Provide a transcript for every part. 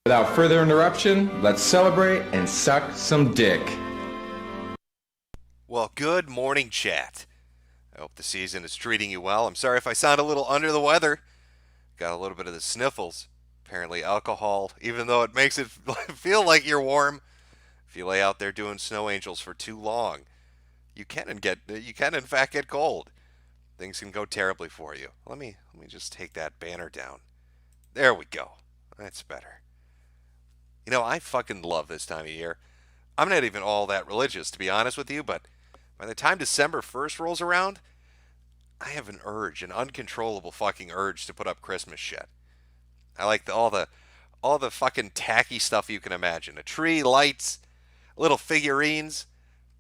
Without further interruption, let's celebrate and suck some dick. Well, good morning, chat. I hope the season is treating you well. I'm sorry if I sound a little under the weather. Got a little bit of the sniffles. Apparently alcohol, even though it makes it feel like you're warm. If you lay out there doing snow angels for too long, you can in fact get cold. Things can go terribly for you. Let me just take that banner down. There we go. That's better. You know, I fucking love this time of year. I'm not even all that religious, to be honest with you, but by the time December 1st rolls around, I have an uncontrollable fucking urge to put up Christmas shit. I like all the fucking tacky stuff you can imagine. A tree, lights, little figurines.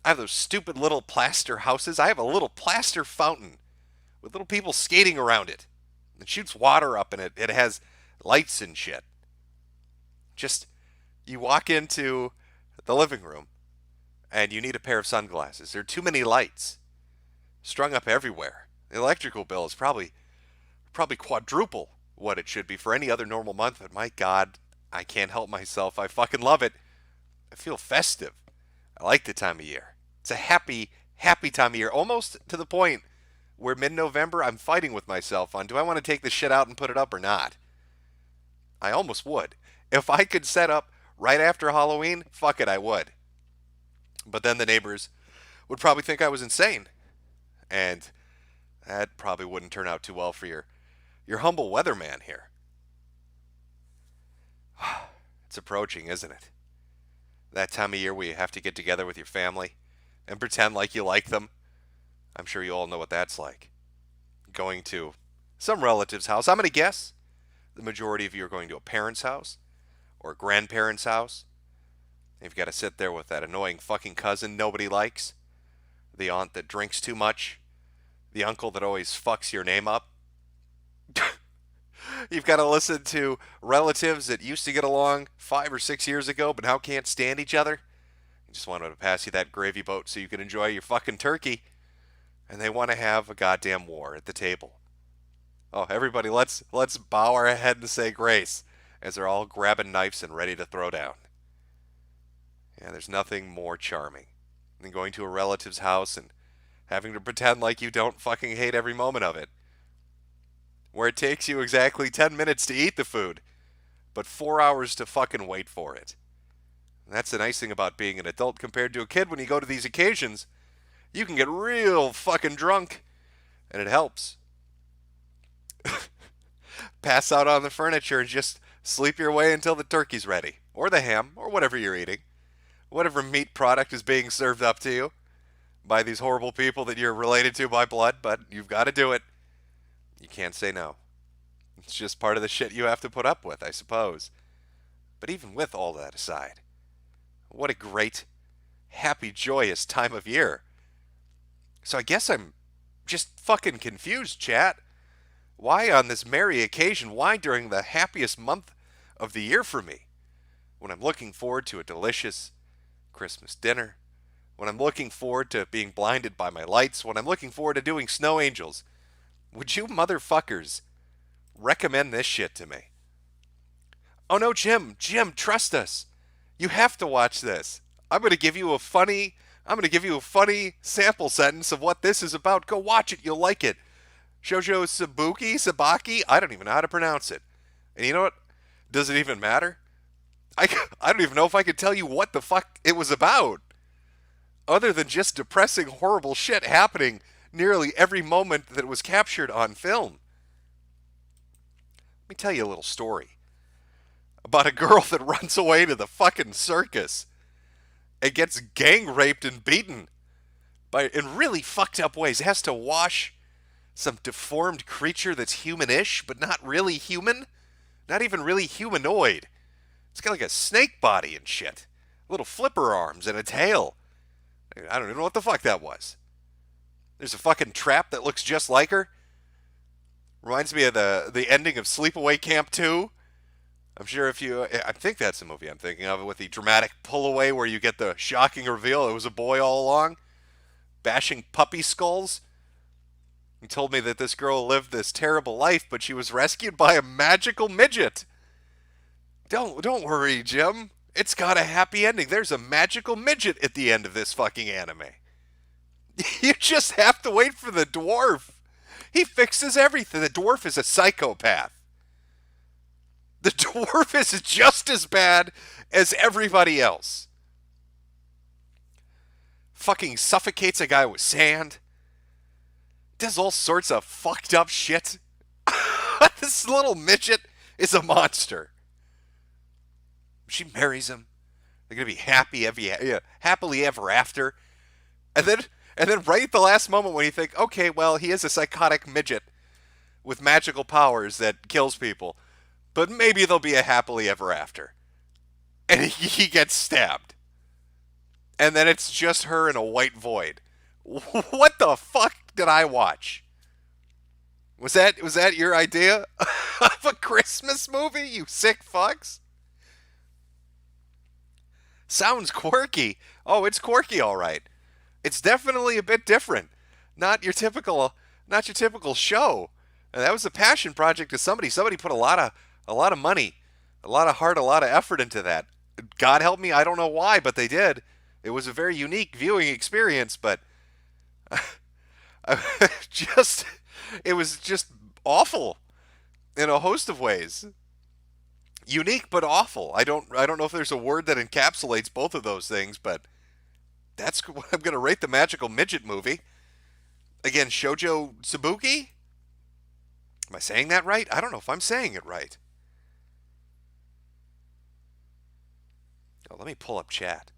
I have those stupid little plaster houses. I have a little plaster fountain with little people skating around it. It shoots water up in it. It has lights and shit. Just, you walk into the living room and you need a pair of sunglasses. There are too many lights strung up everywhere. The electrical bill is probably quadruple what it should be for any other normal month, but my God, I can't help myself. I fucking love it. I feel festive. I like the time of year. It's a happy, happy time of year, almost to the point where mid-November I'm fighting with myself on, do I want to take this shit out and put it up or not? I almost would. If I could set up right after Halloween, fuck it, I would. But then the neighbors would probably think I was insane. And that probably wouldn't turn out too well for your humble weatherman here. It's approaching, isn't it? That time of year where you have to get together with your family and pretend like you like them. I'm sure you all know what that's like. Going to some relative's house. I'm going to guess the majority of you are going to a parent's house or a grandparent's house. You've got to sit there with that annoying fucking cousin nobody likes. The aunt that drinks too much. The uncle that always fucks your name up. You've got to listen to relatives that used to get along 5 or 6 years ago but now can't stand each other. You just wanted to pass you that gravy boat so you can enjoy your fucking turkey. And they want to have a goddamn war at the table. Oh, everybody, let's bow our head and say grace as they're all grabbing knives and ready to throw down. Yeah, there's nothing more charming than going to a relative's house and having to pretend like you don't fucking hate every moment of it. Where it takes you exactly 10 minutes to eat the food, but 4 hours to fucking wait for it. And that's the nice thing about being an adult compared to a kid. When you go to these occasions, you can get real fucking drunk, and it helps. Pass out on the furniture and just sleep your way until the turkey's ready, or the ham, or whatever you're eating. Whatever meat product is being served up to you by these horrible people that you're related to by blood, but you've got to do it. You can't say no. It's just part of the shit you have to put up with, I suppose. But even with all that aside, what a great, happy, joyous time of year. So I guess I'm just fucking confused, chat. Why on this merry occasion? Why during the happiest month of the year for me? When I'm looking forward to a delicious Christmas dinner. When I'm looking forward to being blinded by my lights. When I'm looking forward to doing snow angels. Would you motherfuckers recommend this shit to me? Oh no, Jim, trust us. You have to watch this. I'm going to give you a funny sample sentence of what this is about. Go watch it. You'll like it. Shoujo Sabaki? I don't even know how to pronounce it. And you know what? Does it even matter? I don't even know if I could tell you what the fuck it was about. Other than just depressing, horrible shit happening nearly every moment that was captured on film. Let me tell you a little story about a girl that runs away to the fucking circus and gets gang raped and beaten in really fucked up ways. Has to wash some deformed creature that's humanish, but not really human. Not even really humanoid. It's got like a snake body and shit. Little flipper arms and a tail. I don't even know what the fuck that was. There's a fucking trap that looks just like her. Reminds me of the ending of Sleepaway Camp 2. I'm sure I think that's the movie I'm thinking of, with the dramatic pull away where you get the shocking reveal it was a boy all along, bashing puppy skulls. He told me that this girl lived this terrible life, but she was rescued by a magical midget. Don't worry, Jim. It's got a happy ending. There's a magical midget at the end of this fucking anime. You just have to wait for the dwarf. He fixes everything. The dwarf is a psychopath. The dwarf is just as bad as everybody else. Fucking suffocates a guy with sand. Does all sorts of fucked up shit. This little midget is a monster. She marries him. They're gonna be happily ever after. And then right at the last moment when you think, okay, well, he is a psychotic midget with magical powers that kills people, but maybe there'll be a happily ever after. And he gets stabbed. And then it's just her in a white void. What the fuck did I watch? Was that your idea of a Christmas movie, you sick fucks? Sounds quirky. Oh, it's quirky, all right. It's definitely a bit different. Not your typical show. And that was a passion project of somebody. Somebody put a lot of money, a lot of heart, a lot of effort into that. God help me, I don't know why, but they did. It was a very unique viewing experience, but just it was just awful in a host of ways. Unique but awful. I don't know if there's a word that encapsulates both of those things, but that's what I'm going to rate the magical midget movie. Again, Shoujo Tsubuki? Am I saying that right? I don't know if I'm saying it right. Oh, let me pull up chat.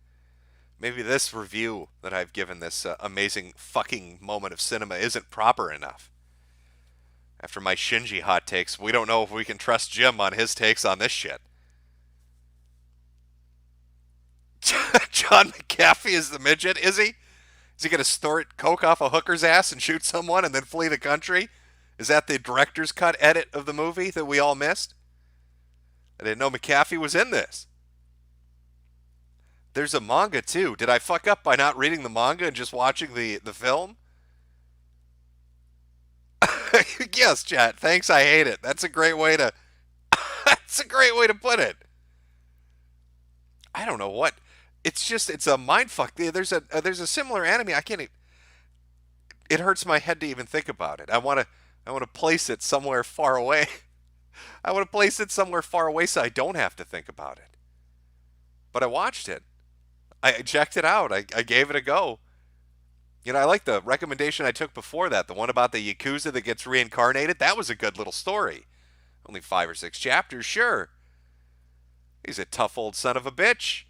Maybe this review that I've given this amazing fucking moment of cinema isn't proper enough. After my Shinji hot takes, we don't know if we can trust Jim on his takes on this shit. John McAfee is the midget, is he? Is he going to snort coke off a hooker's ass and shoot someone and then flee the country? Is that the director's cut edit of the movie that we all missed? I didn't know McAfee was in this. There's a manga too. Did I fuck up by not reading the manga and just watching the film? Yes, chat. Thanks, I hate it. That's a great way to that's a great way to put it. I don't know what. It's a mind fuck. There's a similar anime. I can't. It hurts my head to even think about it. I want to place it somewhere far away. I want to place it somewhere far away so I don't have to think about it. But I watched it. I checked it out. I gave it a go. You know, I like the recommendation I took before that, the one about the Yakuza that gets reincarnated. That was a good little story. Only 5 or 6 chapters, sure. He's a tough old son of a bitch,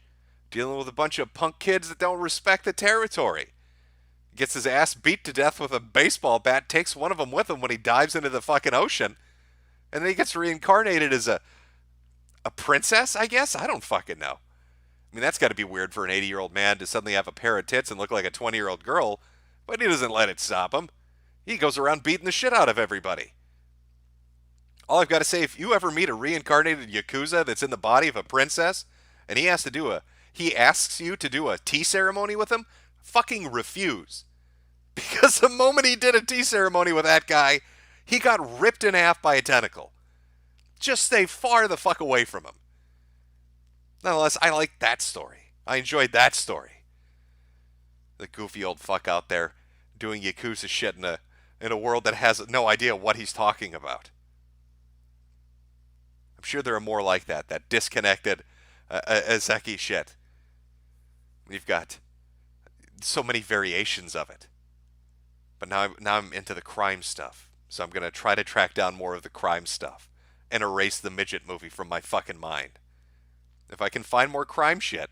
dealing with a bunch of punk kids that don't respect the territory. Gets his ass beat to death with a baseball bat, takes one of them with him when he dives into the fucking ocean, and then he gets reincarnated as a princess, I guess? I don't fucking know. I mean, that's got to be weird for an 80-year-old man to suddenly have a pair of tits and look like a 20-year-old girl, but he doesn't let it stop him. He goes around beating the shit out of everybody. All I've got to say, if you ever meet a reincarnated Yakuza that's in the body of a princess, and he asks you to do a tea ceremony with him, fucking refuse. Because the moment he did a tea ceremony with that guy, he got ripped in half by a tentacle. Just stay far the fuck away from him. Nonetheless, I like that story. I enjoyed that story. The goofy old fuck out there doing Yakuza shit in a world that has no idea what he's talking about. I'm sure there are more like that disconnected Azeki shit. We've got so many variations of it. But now I'm into the crime stuff. So I'm going to try to track down more of the crime stuff and erase the midget movie from my fucking mind. If I can find more crime shit,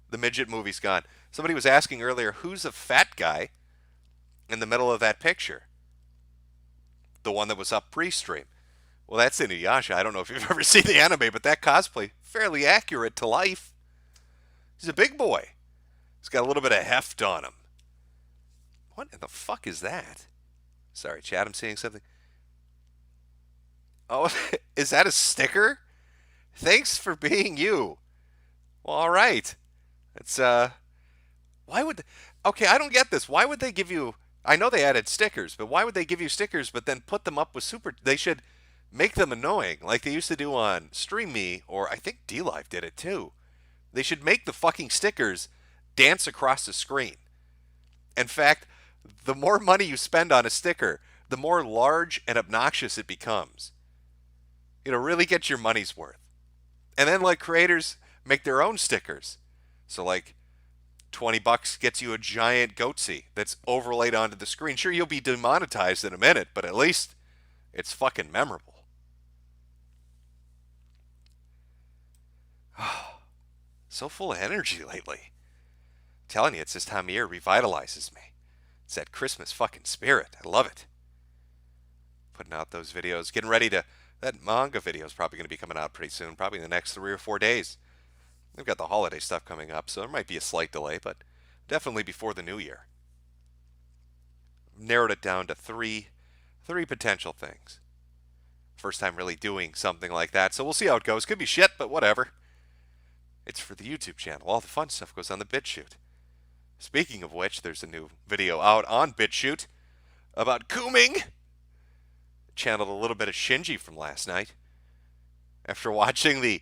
the midget movie's gone. Somebody was asking earlier, who's a fat guy in the middle of that picture? The one that was up pre-stream. Well, that's Inuyasha. I don't know if you've ever seen the anime, but that cosplay, fairly accurate to life. He's a big boy. He's got a little bit of heft on him. What in the fuck is that? Sorry, chat, I'm seeing something. Oh, is that a sticker? Thanks for being you. Well, all right. It's why would okay, I don't get this. Why would they give you I know they added stickers, but why would they give you stickers but then put them up with super they should Make them annoying, like they used to do on Stream Me, or I think DLive did it too. They should make the fucking stickers dance across the screen. In fact, the more money you spend on a sticker, the more large and obnoxious it becomes. Really get your money's worth. And then let creators make their own stickers. So like $20 gets you a giant goatsy that's overlaid onto the screen. Sure, you'll be demonetized in a minute, but at least it's fucking memorable. So full of energy lately. I'm telling you, it's this time of year revitalizes me. It's that Christmas fucking spirit. I love it. Putting out those videos, getting ready to. That manga video is probably going to be coming out pretty soon, probably in the next 3 or 4 days. We've got the holiday stuff coming up, so there might be a slight delay, but definitely before the new year. Narrowed it down to three potential things. First time really doing something like that, so we'll see how it goes. Could be shit, but whatever. It's for the YouTube channel. All the fun stuff goes on the BitChute. Speaking of which, there's a new video out on BitChute about cooming. Channeled a little bit of Shinji from last night. After watching the,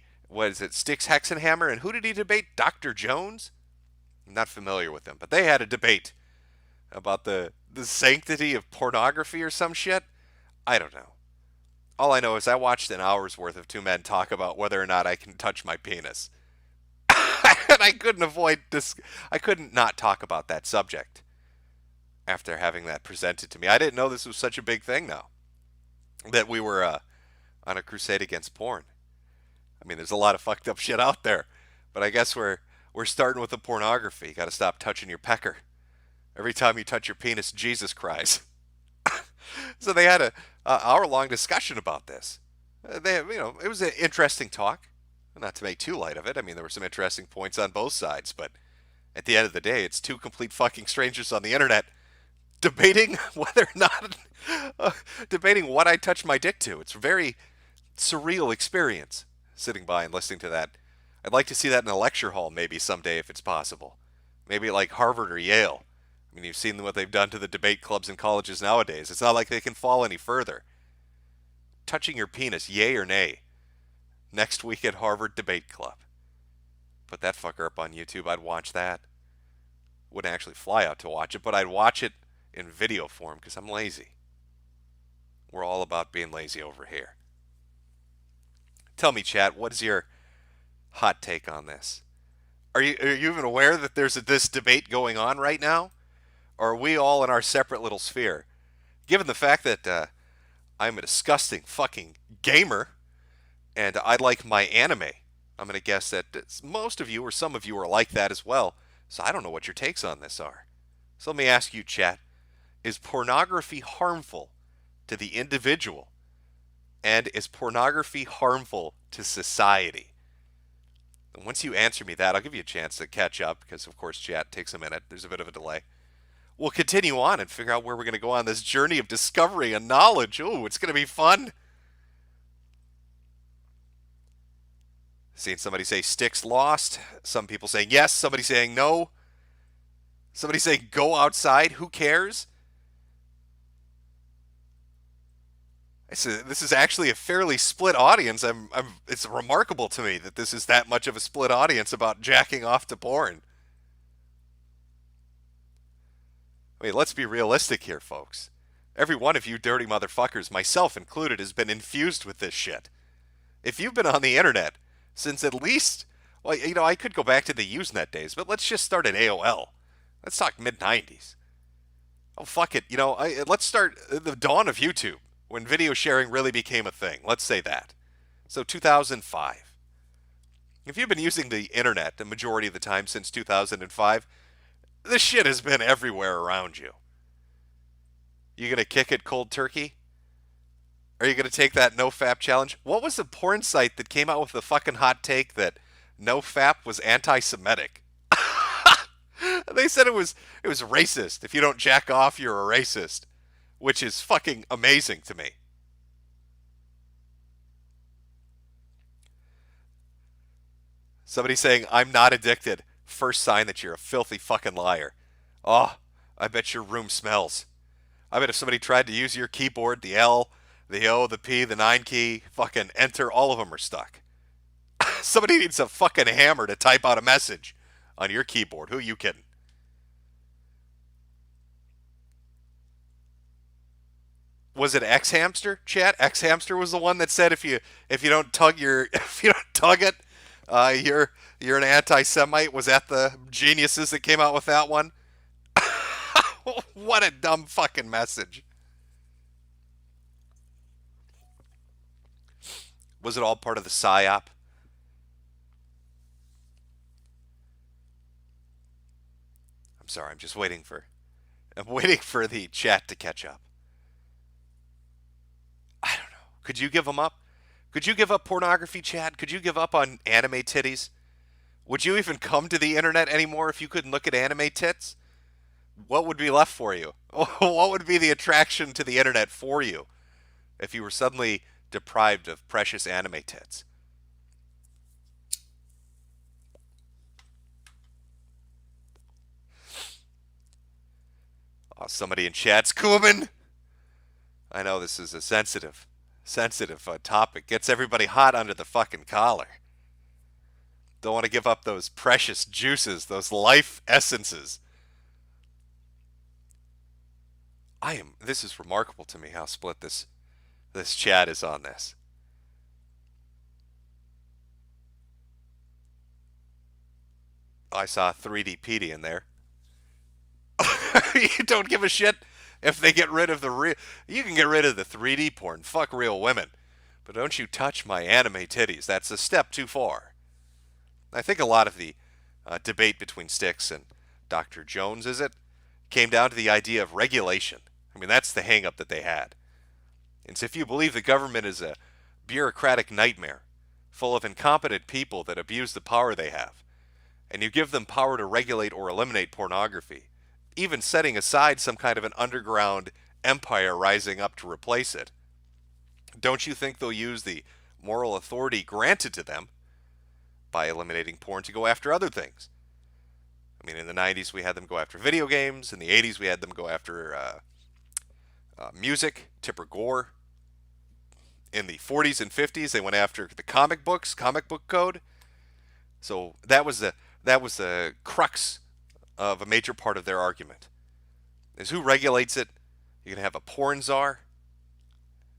Styx Hexenhammer, and who did he debate? Dr. Jones? I'm not familiar with them, but they had a debate about the sanctity of pornography or some shit. I don't know. All I know is I watched an hour's worth of two men talk about whether or not I can touch my penis. And I couldn't avoid this. I couldn't not talk about that subject after having that presented to me. I didn't know this was such a big thing now. That we were on a crusade against porn. I mean, there's a lot of fucked up shit out there, but I guess we're starting with the pornography. You got to stop touching your pecker. Every time you touch your penis, Jesus cries. So they had a hour-long discussion about this. It was an interesting talk. Not to make too light of it. I mean, there were some interesting points on both sides, but at the end of the day, it's two complete fucking strangers on the internet debating whether or not, debating what I touch my dick to. It's a very surreal experience sitting by and listening to that. I'd like to see that in a lecture hall maybe someday if it's possible. Maybe like Harvard or Yale. I mean, you've seen what they've done to the debate clubs in colleges nowadays. It's not like they can fall any further. Touching your penis, yay or nay? Next week at Harvard Debate Club. Put that fucker up on YouTube. I'd watch that. Wouldn't actually fly out to watch it, but I'd watch it in video form because I'm lazy. We're all about being lazy over here. Tell me, chat, what is your hot take on this? Are you even aware that there's this debate going on right now? Or are we all in our separate little sphere? Given the fact that I'm a disgusting fucking gamer, and I like my anime, I'm going to guess that most of you or some of you are like that as well. So I don't know what your takes on this are. So let me ask you, chat. Is pornography harmful to the individual? And is pornography harmful to society? And once you answer me that, I'll give you a chance to catch up because, of course, chat takes a minute. There's a bit of a delay. We'll continue on and figure out where we're going to go on this journey of discovery and knowledge. Ooh, it's going to be fun. Seen somebody say Styx lost. Some people saying yes. Somebody saying no. Somebody saying go outside. Who cares? This is actually a fairly split audience. It's remarkable to me that this is that much of a split audience about jacking off to porn. I mean, let's be realistic here, folks. Every one of you dirty motherfuckers, myself included, has been infused with this shit. If you've been on the internet since at least, well, I could go back to the Usenet days, but let's just start at AOL. Let's talk mid-90s. Oh, fuck it. Let's start the dawn of YouTube, when video sharing really became a thing. Let's say that. So 2005. If you've been using the internet the majority of the time since 2005, this shit has been everywhere around you. You gonna kick it cold turkey? Are you gonna take that NoFap challenge? What was the porn site that came out with the fucking hot take that NoFap was anti-Semitic? They said it was racist. If you don't jack off, you're a racist. Which is fucking amazing to me. Somebody saying, I'm not addicted. First sign that you're a filthy fucking liar. Oh, I bet your room smells. I bet if somebody tried to use your keyboard, the L, The O, the P, the 9 key, fucking enter, all of them are stuck. Somebody needs a fucking hammer to type out a message on your keyboard. Who are you kidding? Was it X Hamster? Chat. X Hamster was the one that said if you don't tug your if you don't tug it, you're an anti-Semite. Was that the geniuses that came out with that one? What a dumb fucking message. Was it all part of the psyop? I'm sorry. I'm waiting for the chat to catch up. I don't know. Could you give them up? Could you give up pornography, chat? Could you give up on anime titties? Would you even come to the internet anymore if you couldn't look at anime tits? What would be left for you? What would be the attraction to the internet for you if you were suddenly deprived of precious anime tits? Oh, somebody in chat's Kuman. I know this is a sensitive topic. Gets everybody hot under the fucking collar. Don't want to give up those precious juices, those life essences. This is remarkable to me how split this chat is on this. I saw 3D Petey in there. You don't give a shit if they get rid of the real. You can get rid of the 3D porn. Fuck real women. But don't you touch my anime titties. That's a step too far. I think a lot of the debate between Styx and Dr. Jones, is it, came down to the idea of regulation. I mean, that's the hang-up that they had. And so if you believe the government is a bureaucratic nightmare full of incompetent people that abuse the power they have, and you give them power to regulate or eliminate pornography, even setting aside some kind of an underground empire rising up to replace it, don't you think they'll use the moral authority granted to them by eliminating porn to go after other things? I mean, in the 90s we had them go after video games. In the 80s we had them go after music, Tipper Gore. In the 40s and 50s they went after the comic books, comic book code. So that was the crux of a major part of their argument. Is who regulates it? You're going to have a porn czar?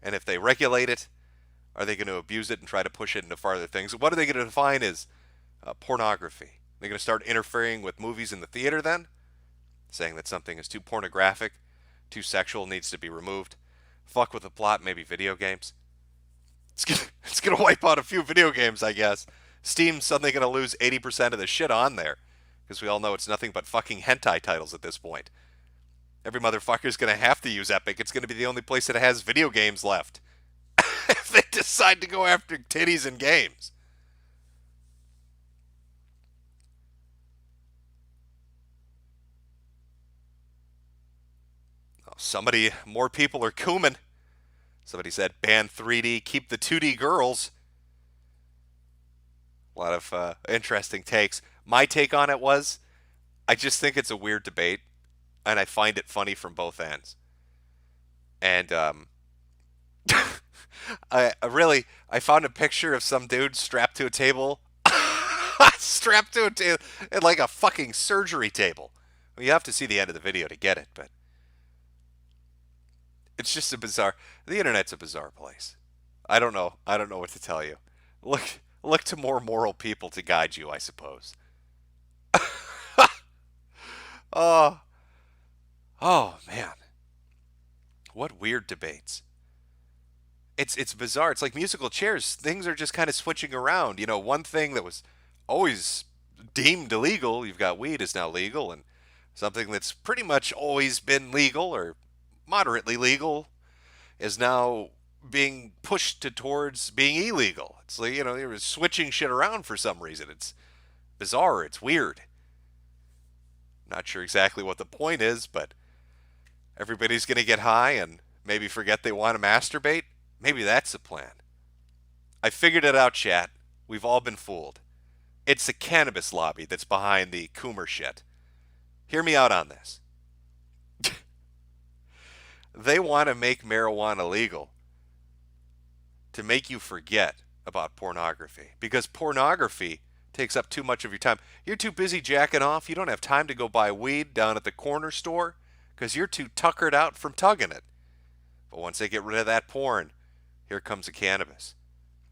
And if they regulate it, are they going to abuse it and try to push it into farther things? What are they going to define as pornography? They're going to start interfering with movies in the theater then? Saying that something is too pornographic, too sexual, needs to be removed. Fuck with the plot, maybe video games. It's going to wipe out a few video games, I guess. Steam's suddenly going to lose 80% of the shit on there. Because we all know it's nothing but fucking hentai titles at this point. Every motherfucker's going to have to use Epic. It's going to be the only place that has video games left. If they decide to go after titties and games. Oh, more people are cooming. Somebody said ban 3D, keep the 2D girls. A lot of interesting takes. My take on it was, I just think it's a weird debate, and I find it funny from both ends. And I found a picture of some dude strapped to a table, strapped to a table, like a fucking surgery table. Well, you have to see the end of the video to get it, but it's just a bizarre. The internet's a bizarre place. I don't know what to tell you. Look to more moral people to guide you, I suppose. Oh, oh man, what weird debates. It's bizarre. It's like musical chairs. Things are just kind of switching around. You know, one thing that was always deemed illegal, you've got weed, is now legal, and something that's pretty much always been legal or moderately legal is now being pushed towards being illegal. It's like, you know, they were switching shit around for some reason. It's bizarre. It's weird. Not sure exactly what the point is, but everybody's going to get high and maybe forget they want to masturbate. Maybe that's the plan. I figured it out, chat. We've all been fooled. It's the cannabis lobby that's behind the Coomer shit. Hear me out on this. They want to make marijuana legal to make you forget about pornography, because pornography takes up too much of your time. You're too busy jacking off. You don't have time to go buy weed down at the corner store because you're too tuckered out from tugging it. But once they get rid of that porn, here comes the cannabis.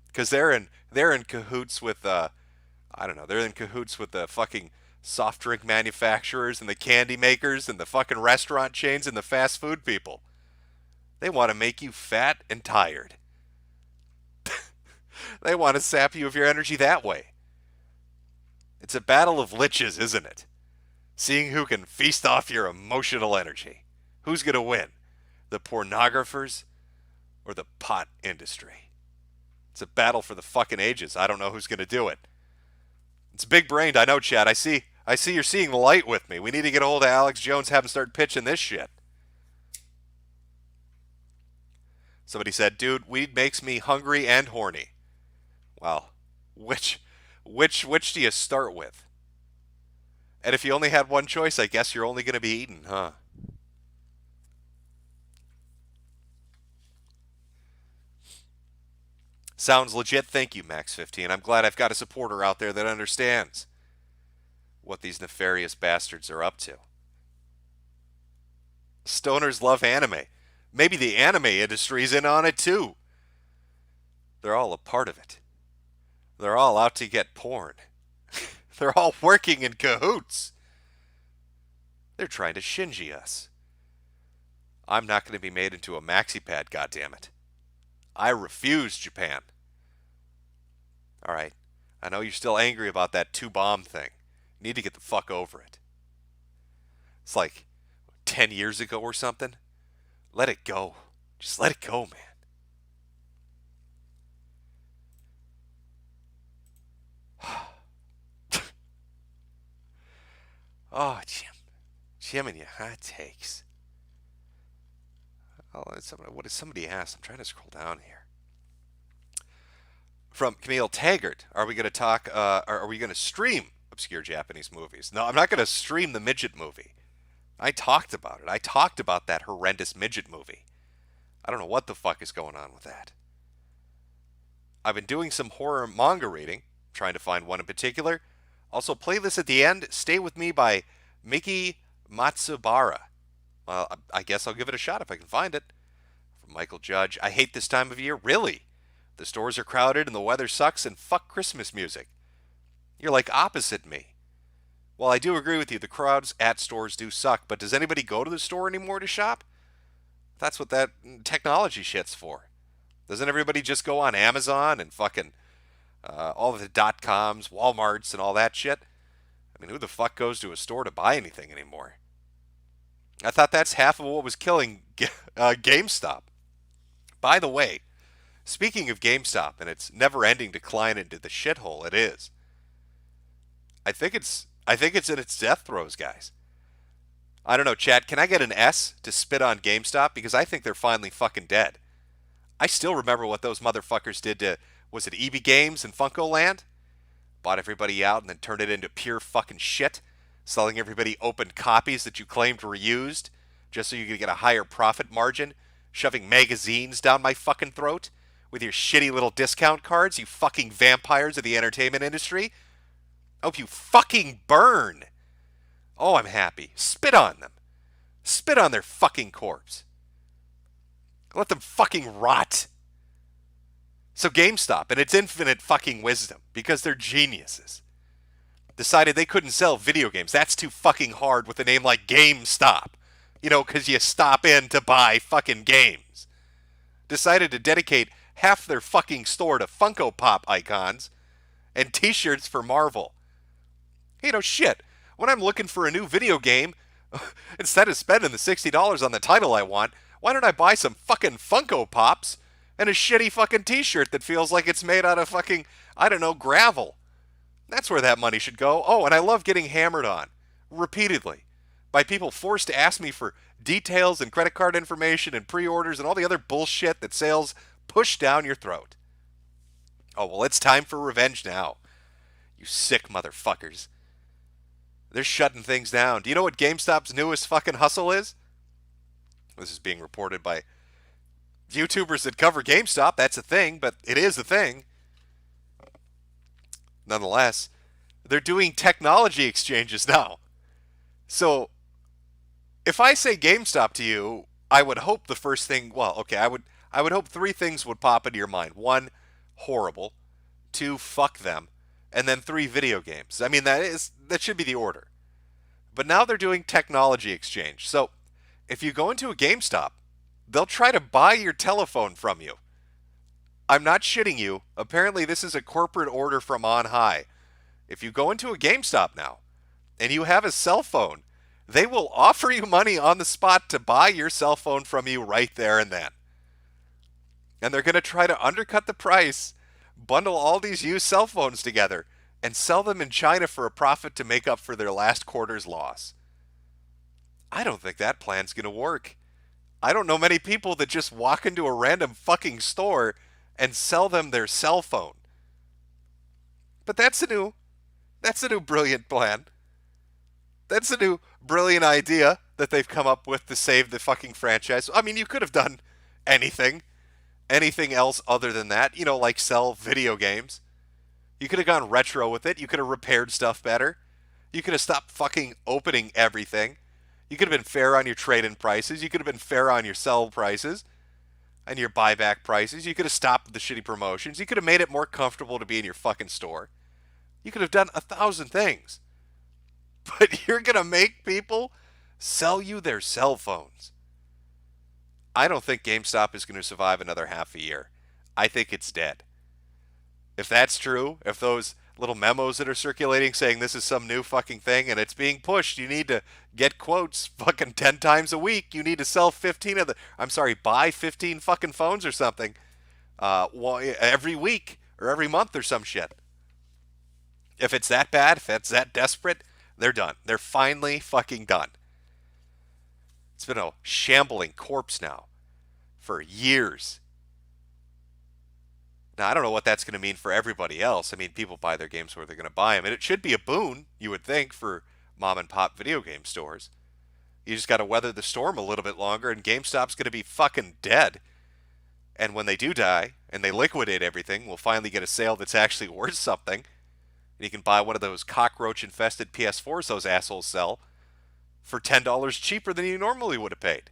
Because they're in cahoots with I don't know, they're in cahoots with the fucking soft drink manufacturers and the candy makers and the fucking restaurant chains and the fast food people. They want to make you fat and tired. They want to sap you of your energy that way. It's a battle of liches, isn't it? Seeing who can feast off your emotional energy. Who's going to win? The pornographers or the pot industry? It's a battle for the fucking ages. I don't know who's going to do it. It's big-brained, I know, Chad. I see you're seeing the light with me. We need to get a hold of Alex Jones, have him start pitching this shit. Somebody said, dude, weed makes me hungry and horny. Well, which do you start with? And if you only had one choice, I guess you're only going to be eating, huh? Sounds legit. Thank you, Max15. I'm glad I've got a supporter out there that understands what these nefarious bastards are up to. Stoners love anime. Maybe the anime industry's in on it too. They're all a part of it. They're all out to get porn. They're all working in cahoots. They're trying to shinji us. I'm not going to be made into a maxi pad, goddammit. I refuse, Japan. All right. I know you're still angry about that 2-bomb thing. You need to get the fuck over it. It's like 10 years ago or something. Let it go. Just let it go, man. Oh, Jim and your hot takes. Oh, what did somebody ask? I'm trying to scroll down here. From Camille Taggart, are we going to talk? Are we going to stream obscure Japanese movies? No, I'm not going to stream the midget movie. I talked about it. I talked about that horrendous midget movie. I don't know what the fuck is going on with that. I've been doing some horror manga reading, trying to find one in particular. Also, playlist at the end, Stay With Me by Miki Matsubara. Well, I guess I'll give it a shot if I can find it. From Michael Judge, I hate this time of year, really. The stores are crowded and the weather sucks and fuck Christmas music. You're like opposite me. Well, I do agree with you, the crowds at stores do suck, but does anybody go to the store anymore to shop? That's what that technology shit's for. Doesn't everybody just go on Amazon and fucking all of the .coms, Walmarts, and all that shit? I mean, who the fuck goes to a store to buy anything anymore? I thought that's half of what was killing GameStop. By the way, speaking of GameStop and its never-ending decline into the shithole it is, I think it's in its death throes, guys. I don't know, Chad, can I get an S to spit on GameStop? Because I think they're finally fucking dead. I still remember what those motherfuckers did to, was it EB Games and Funko Land? Bought everybody out and then turned it into pure fucking shit, selling everybody open copies that you claimed were used, just so you could get a higher profit margin, shoving magazines down my fucking throat with your shitty little discount cards, you fucking vampires of the entertainment industry. I hope you fucking burn. Oh, I'm happy. Spit on them. Spit on their fucking corpse. Let them fucking rot. So GameStop, in its infinite fucking wisdom, because they're geniuses, decided they couldn't sell video games. That's too fucking hard with a name like GameStop. You know, because you stop in to buy fucking games. Decided to dedicate half their fucking store to Funko Pop icons and t-shirts for Marvel. You know, shit. When I'm looking for a new video game, instead of spending the $60 on the title I want, why don't I buy some fucking Funko Pops and a shitty fucking t-shirt that feels like it's made out of fucking, I don't know, gravel? That's where that money should go. Oh, and I love getting hammered on, repeatedly, by people forced to ask me for details and credit card information and pre-orders and all the other bullshit that sales push down your throat. Oh, well, it's time for revenge now. You sick motherfuckers. They're shutting things down. Do you know what GameStop's newest fucking hustle is? This is being reported by YouTubers that cover GameStop, that's a thing, but it is a thing. Nonetheless, they're doing technology exchanges now. So if I say GameStop to you, I would hope the first thing, well, okay, I would hope three things would pop into your mind. One, horrible. Two, fuck them. And then three, video games. I mean, that should be the order. But now they're doing technology exchange. So if you go into a GameStop, they'll try to buy your telephone from you. I'm not shitting you. Apparently, this is a corporate order from on high. If you go into a GameStop now and you have a cell phone, they will offer you money on the spot to buy your cell phone from you right there and then. And they're going to try to undercut the price, bundle all these used cell phones together, and sell them in China for a profit to make up for their last quarter's loss. I don't think that plan's going to work. I don't know many people that just walk into a random fucking store and sell them their cell phone. But that's a new brilliant plan. That's a new brilliant idea that they've come up with to save the fucking franchise. I mean, you could have done anything else other than that, like sell video games. You could have gone retro with it. You could have repaired stuff better. You could have stopped fucking opening everything. You could have been fair on your trade-in prices. You could have been fair on your sell prices and your buyback prices. You could have stopped the shitty promotions. You could have made it more comfortable to be in your fucking store. You could have done 1,000 things. But you're going to make people sell you their cell phones. I don't think GameStop is going to survive another half a year. I think it's dead. If that's true, if those little memos that are circulating saying this is some new fucking thing and it's being pushed, you need to get quotes fucking 10 times a week. You need to sell 15 of the, buy 15 fucking phones or something every week or every month or some shit. If it's that bad, if it's that desperate, they're done. They're finally fucking done. It's been a shambling corpse now for years. Now, I don't know what that's going to mean for everybody else. I mean, people buy their games where they're going to buy them. And it should be a boon, you would think, for mom and pop video game stores. You just got to weather the storm a little bit longer, and GameStop's going to be fucking dead. And when they do die, and they liquidate everything, we'll finally get a sale that's actually worth something. And you can buy one of those cockroach-infested PS4s those assholes sell for $10 cheaper than you normally would have paid.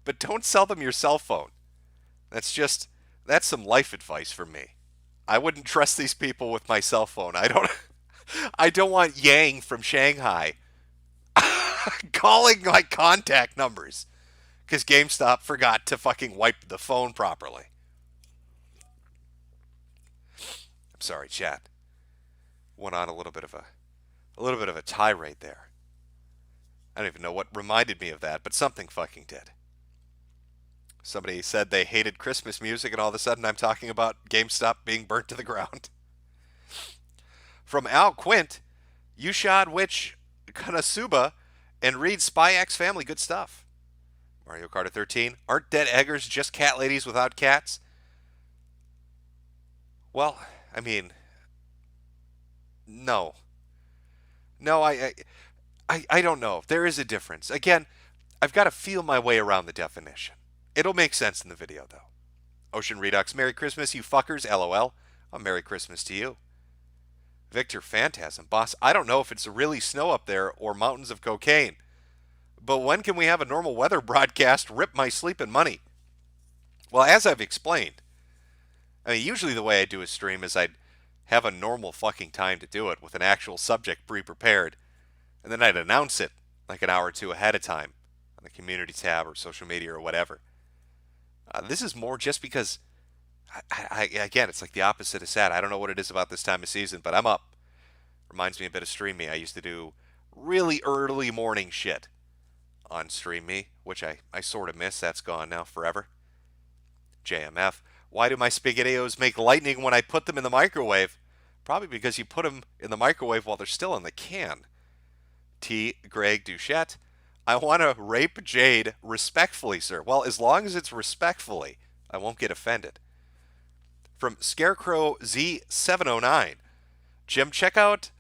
But don't sell them your cell phone. That's some life advice from me. I wouldn't trust these people with my cell phone. I don't want Yang from Shanghai calling my contact numbers because GameStop forgot to fucking wipe the phone properly. I'm sorry, chat. Went on a little bit of a tirade there. I don't even know what reminded me of that, but something fucking did. Somebody said they hated Christmas music, and all of a sudden I'm talking about GameStop being burnt to the ground. From Al Quint, Yushad Witch Kanasuba, and read Spy X Family. Good stuff. Mario Kart 13. Aren't dead eggers just cat ladies without cats? Well, I mean, no. No, I don't know. There is a difference. Again, I've got to feel my way around the definition. It'll make sense in the video, though. Ocean Redux, Merry Christmas, you fuckers, LOL. A Merry Christmas to you. Victor Phantasm, boss, I don't know if it's really snow up there or mountains of cocaine. But when can we have a normal weather broadcast? Rip my sleep and money. Well, as I've explained, I mean, usually the way I do a stream is I'd have a normal fucking time to do it with an actual subject pre-prepared, and then I'd announce it like an hour or two ahead of time on the community tab or social media or whatever. This is more just because, again, it's like the opposite of sad. I don't know what it is about this time of season, but I'm up. Reminds me a bit of Stream Me. I used to do really early morning shit on Stream Me, which I sort of miss. That's gone now forever. JMF. Why do my SpaghettiOs make lightning when I put them in the microwave? Probably because you put them in the microwave while they're still in the can. T. Greg Duchette. I want to rape Jade respectfully, sir. Well, as long as it's respectfully, I won't get offended. From Scarecrow Z709. Jim, check out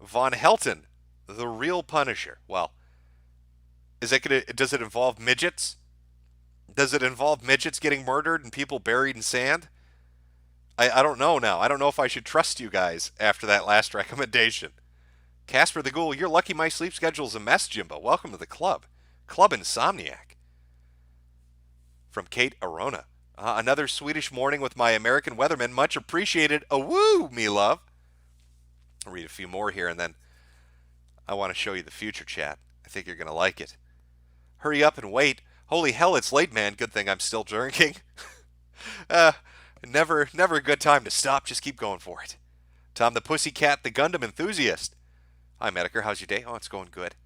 Von Helton, the real Punisher. Well, does it involve midgets? Does it involve midgets getting murdered and people buried in sand? I don't know now. I don't know if I should trust you guys after that last recommendation. Casper the Ghoul, you're lucky my sleep schedule's a mess, Jimbo. Welcome to the club. Club Insomniac. From Kate Arona. Another Swedish morning with my American weatherman. Much appreciated. A woo, me love. I'll read a few more here, and then I want to show you the future chat. I think you're going to like it. Hurry up and wait. Holy hell, it's late, man. Good thing I'm still drinking. Never a good time to stop. Just keep going for it. Tom the Pussycat, the Gundam enthusiast. Hi, Metokur. How's your day? Oh, it's going good.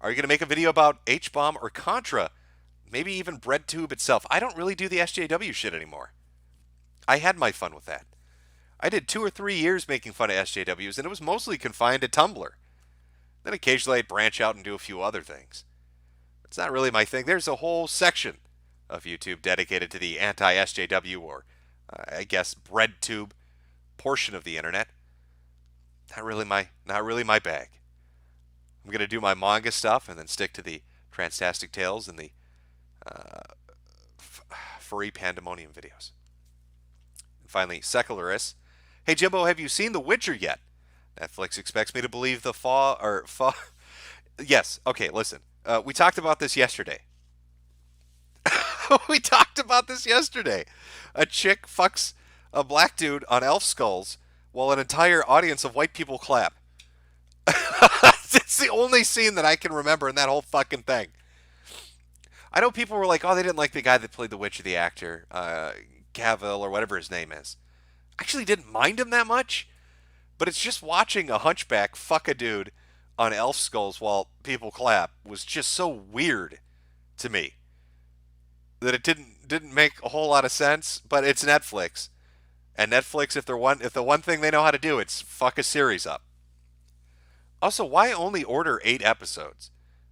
Are you going to make a video about H-Bomb or Contra? Maybe even BreadTube itself. I don't really do the SJW shit anymore. I had my fun with that. I did 2 or 3 years making fun of SJWs, and it was mostly confined to Tumblr. Then occasionally I'd branch out and do a few other things. It's not really my thing. There's a whole section of YouTube dedicated to the anti-SJW or, I guess, BreadTube portion of the internet. Not really my bag. I'm going to do my manga stuff and then stick to the Transtastic Tales and the furry pandemonium videos. And finally, Secularis. Hey, Jimbo, have you seen The Witcher yet? Netflix expects me to believe the Yes, okay, listen. We talked about this yesterday. We talked about this yesterday. A chick fucks a black dude on elf skulls while an entire audience of white people clap. It's the only scene that I can remember in that whole fucking thing. I know people were like, oh, they didn't like the guy that played the Witcher, the actor, Cavill, or whatever his name is. I actually didn't mind him that much, but it's just watching a hunchback fuck a dude on elf skulls while people clap was just so weird to me that it didn't make a whole lot of sense. But it's Netflix, and Netflix, if the one thing they know how to do, it's fuck a series up. Also, why only order 8 episodes?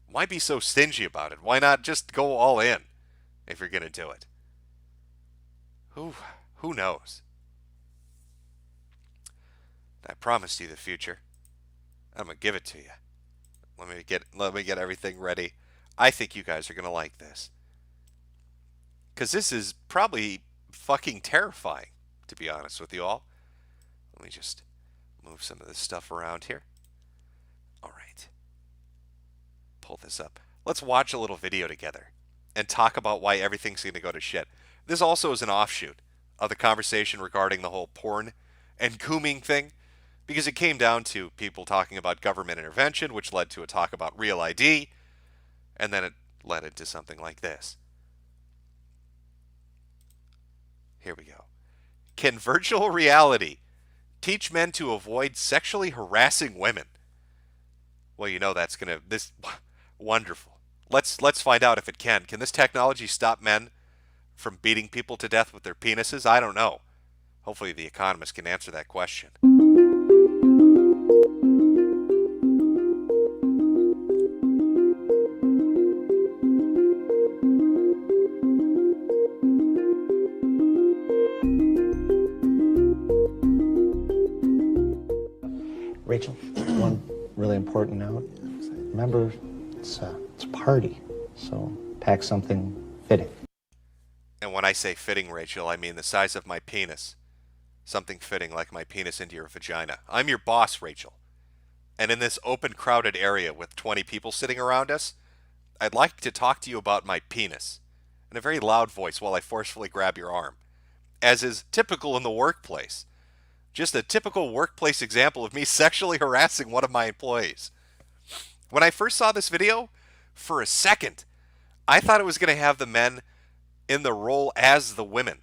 Why be so stingy about it? Why not just go all in if you're gonna do it? Who knows? I promised you the future. I'm gonna give it to you. Let me get everything ready. I think you guys are gonna like this, because this is probably fucking terrifying, to be honest with you all. Let me just move some of this stuff around here. All right. Pull this up. Let's watch a little video together and talk about why everything's going to go to shit. This also is an offshoot of the conversation regarding the whole porn and cooming thing, because it came down to people talking about government intervention, which led to a talk about Real ID, and then it led into something like this. Here we go. Can virtual reality teach men to avoid sexually harassing women? Well, you know that's wonderful. Let's find out if it can. Can this technology stop men from beating people to death with their penises? I don't know. Hopefully The Economist can answer that question. Rachel, one really important note. Remember, it's a party, so pack something fitting. And when I say fitting, Rachel, I mean the size of my penis. Something fitting like my penis into your vagina. I'm your boss, Rachel. And in this open, crowded area with 20 people sitting around us, I'd like to talk to you about my penis in a very loud voice while I forcefully grab your arm, as is typical in the workplace. Just a typical workplace example of me sexually harassing one of my employees. When I first saw this video, for a second, I thought it was going to have the men in the role as the women.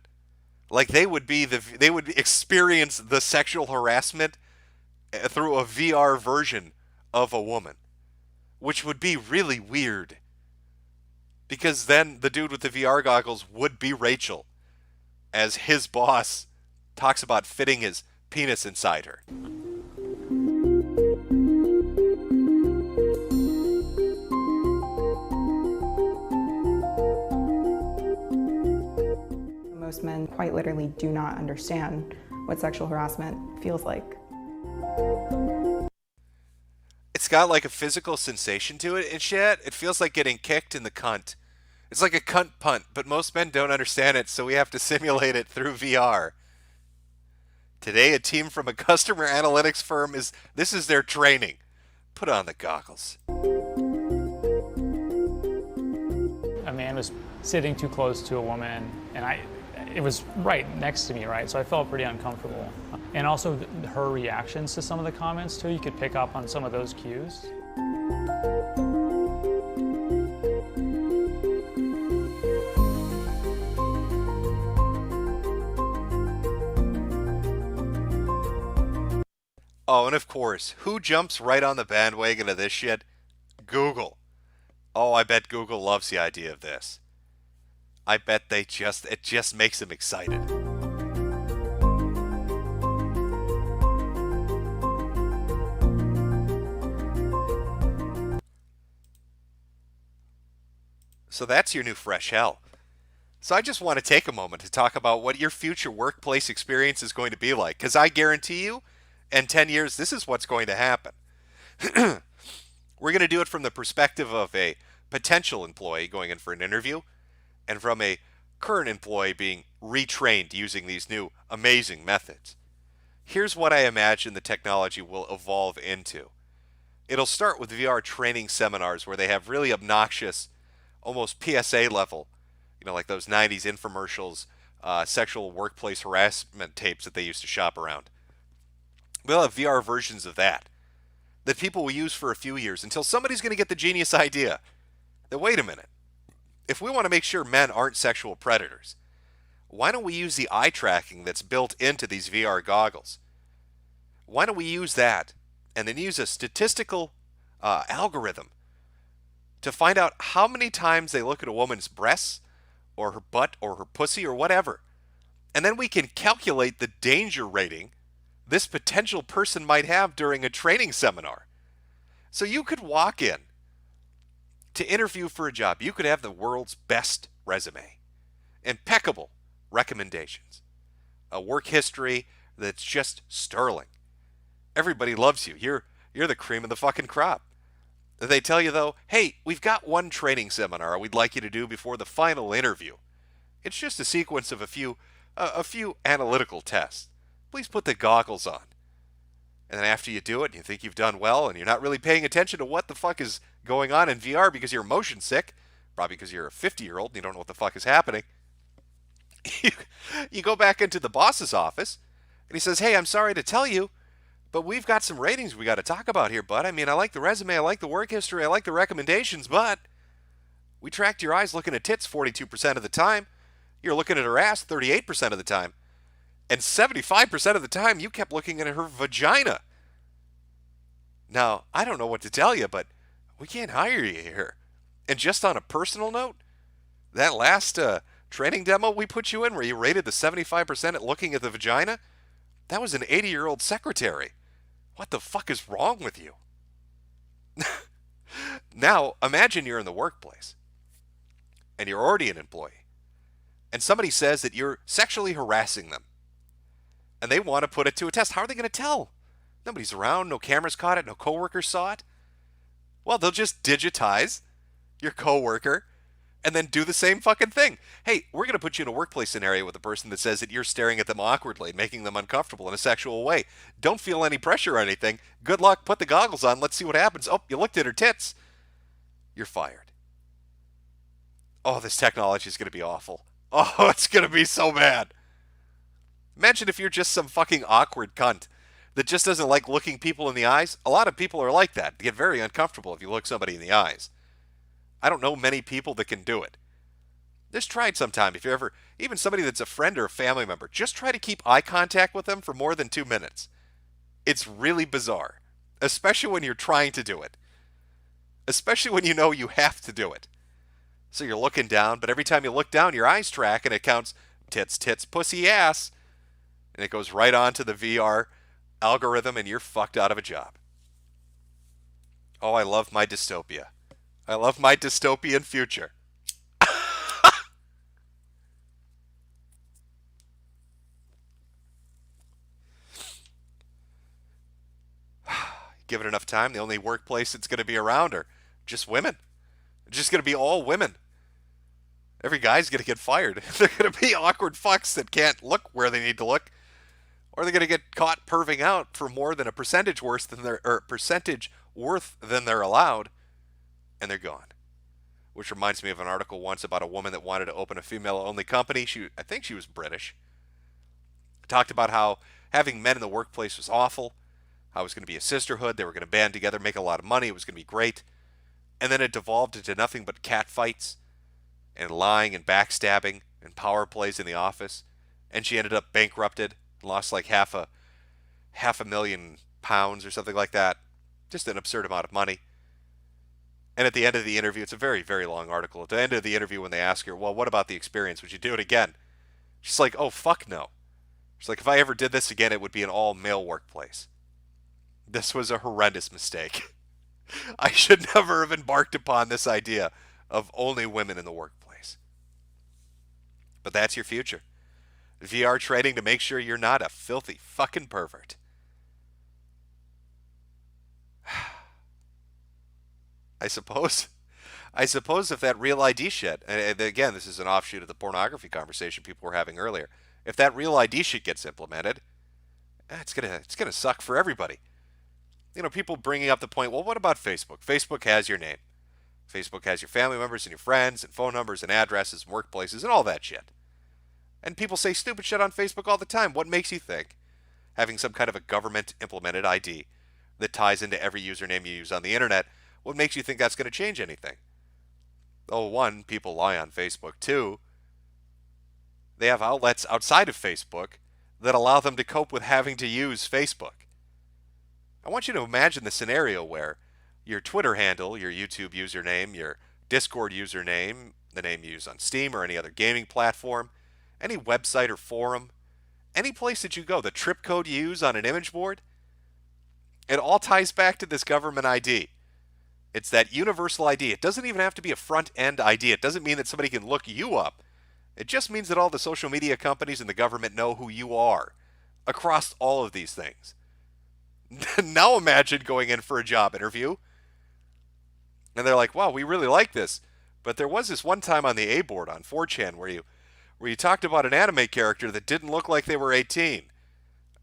Like they would experience the sexual harassment through a VR version of a woman, which would be really weird. Because then the dude with the VR goggles would be Rachel, as his boss talks about fitting his penis inside her. Most men quite literally do not understand what sexual harassment feels like. It's got like a physical sensation to it and shit. It feels like getting kicked in the cunt It's like a cunt punt, but most men don't understand it, so we have to simulate it through VR. Today, a team from a customer analytics firm this is their training. Put on the goggles. A man was sitting too close to a woman, and it was right next to me, right? So I felt pretty uncomfortable. And also her reactions to some of the comments too, you could pick up on some of those cues. Oh, and of course, who jumps right on the bandwagon of this shit? Google. Oh, I bet Google loves the idea of this. I bet it just makes them excited. So that's your new fresh hell. So I just want to take a moment to talk about what your future workplace experience is going to be like, because I guarantee you, in 10 years, this is what's going to happen. We're going to do it from the perspective of a potential employee going in for an interview, and from a current employee being retrained using these new amazing methods. Here's what I imagine the technology will evolve into. It'll start with VR training seminars where they have really obnoxious, almost PSA level, like those 90s infomercials, sexual workplace harassment tapes that they used to shop around. We'll have VR versions of that people will use for a few years until somebody's going to get the genius idea that, wait a minute, if we want to make sure men aren't sexual predators, why don't we use the eye tracking that's built into these VR goggles? Why don't we use that and then use a statistical algorithm to find out how many times they look at a woman's breasts or her butt or her pussy or whatever. And then we can calculate the danger rating this potential person might have during a training seminar. So you could walk in to interview for a job. You could have the world's best resume, impeccable recommendations, a work history that's just sterling. Everybody loves you. You're the cream of the fucking crop. They tell you, though, hey, we've got one training seminar we'd like you to do before the final interview. It's just a sequence of a few analytical tests. Please put the goggles on. And then after you do it, and you think you've done well, and you're not really paying attention to what the fuck is going on in VR because you're motion sick, probably because you're a 50-year-old and you don't know what the fuck is happening, you go back into the boss's office, and he says, hey, I'm sorry to tell you, but we've got some ratings we got to talk about here, bud. I mean, I like the resume, I like the work history, I like the recommendations, but we tracked your eyes looking at tits 42% of the time. You're looking at her ass 38% of the time. And 75% of the time, you kept looking at her vagina. Now, I don't know what to tell you, but we can't hire you here. And just on a personal note, that last training demo we put you in where you rated the 75% at looking at the vagina, that was an 80-year-old secretary. What the fuck is wrong with you? Now, imagine you're in the workplace, and you're already an employee, and somebody says that you're sexually harassing them. And they want to put it to a test. How are they going to tell? Nobody's around, no cameras caught it, no coworkers saw it. Well, they'll just digitize your coworker and then do the same fucking thing. Hey, we're going to put you in a workplace scenario with a person that says that you're staring at them awkwardly and making them uncomfortable in a sexual way. Don't feel any pressure or anything. Good luck. Put the goggles on. Let's see what happens. Oh, you looked at her tits. You're fired. Oh, this technology is going to be awful. Oh, it's going to be so bad. Imagine if you're just some fucking awkward cunt that just doesn't like looking people in the eyes. A lot of people are like that. They get very uncomfortable if you look somebody in the eyes. I don't know many people that can do it. Just try it sometime. If you're ever, even somebody that's a friend or a family member, just try to keep eye contact with them for more than 2 minutes. It's really bizarre, especially when you're trying to do it. Especially when you know you have to do it. So you're looking down, but every time you look down, your eyes track and it counts tits, tits, pussy, ass. And it goes right on to the VR algorithm and you're fucked out of a job. Oh, I love my dystopia. I love my dystopian future. Give it enough time, the only workplace that's going to be around are just women. It's just going to be all women. Every guy's going to get fired. They're going to be awkward fucks that can't look where they need to look, or they're going to get caught perving out for more than a percentage worse than percentage worth than they're allowed, and they're gone. Which reminds me of an article once about a woman that wanted to open a female-only company. I think she was British. Talked about how having men in the workplace was awful, how it was going to be a sisterhood, they were going to band together, make a lot of money, it was going to be great. And then it devolved into nothing but cat fights and lying and backstabbing and power plays in the office. And she ended up bankrupted, lost like half a £1,000,000 or something like that. Just an absurd amount of money. And at the end of the interview, it's a very, very long article. At the end of the interview, when they ask her, well, what about the experience? Would you do it again? She's like, oh, fuck no. She's like, if I ever did this again, it would be an all-male workplace. This was a horrendous mistake. I should never have embarked upon this idea of only women in the workplace. But that's your future. VR training to make sure you're not a filthy fucking pervert. I suppose if that real ID shit, and again, this is an offshoot of the pornography conversation people were having earlier, if that real ID shit gets implemented, it's gonna suck for everybody. You know, people bringing up the point, well, what about Facebook? Facebook has your name. Facebook has your family members and your friends and phone numbers and addresses and workplaces and all that shit. And people say stupid shit on Facebook all the time. What makes you think having some kind of a government-implemented ID that ties into every username you use on the internet, what makes you think that's going to change anything? Oh, one, people lie on Facebook. Two, they have outlets outside of Facebook that allow them to cope with having to use Facebook. I want you to imagine the scenario where your Twitter handle, your YouTube username, your Discord username, the name you use on Steam or any other gaming platform, any website or forum, any place that you go, the trip code you use on an image board, it all ties back to this government ID. It's that universal ID. It doesn't even have to be a front-end ID. It doesn't mean that somebody can look you up. It just means that all the social media companies and the government know who you are across all of these things. Now imagine going in for a job interview, and they're like, wow, we really like this, but there was this one time on the A board on 4chan where you talked about an anime character that didn't look like they were 18.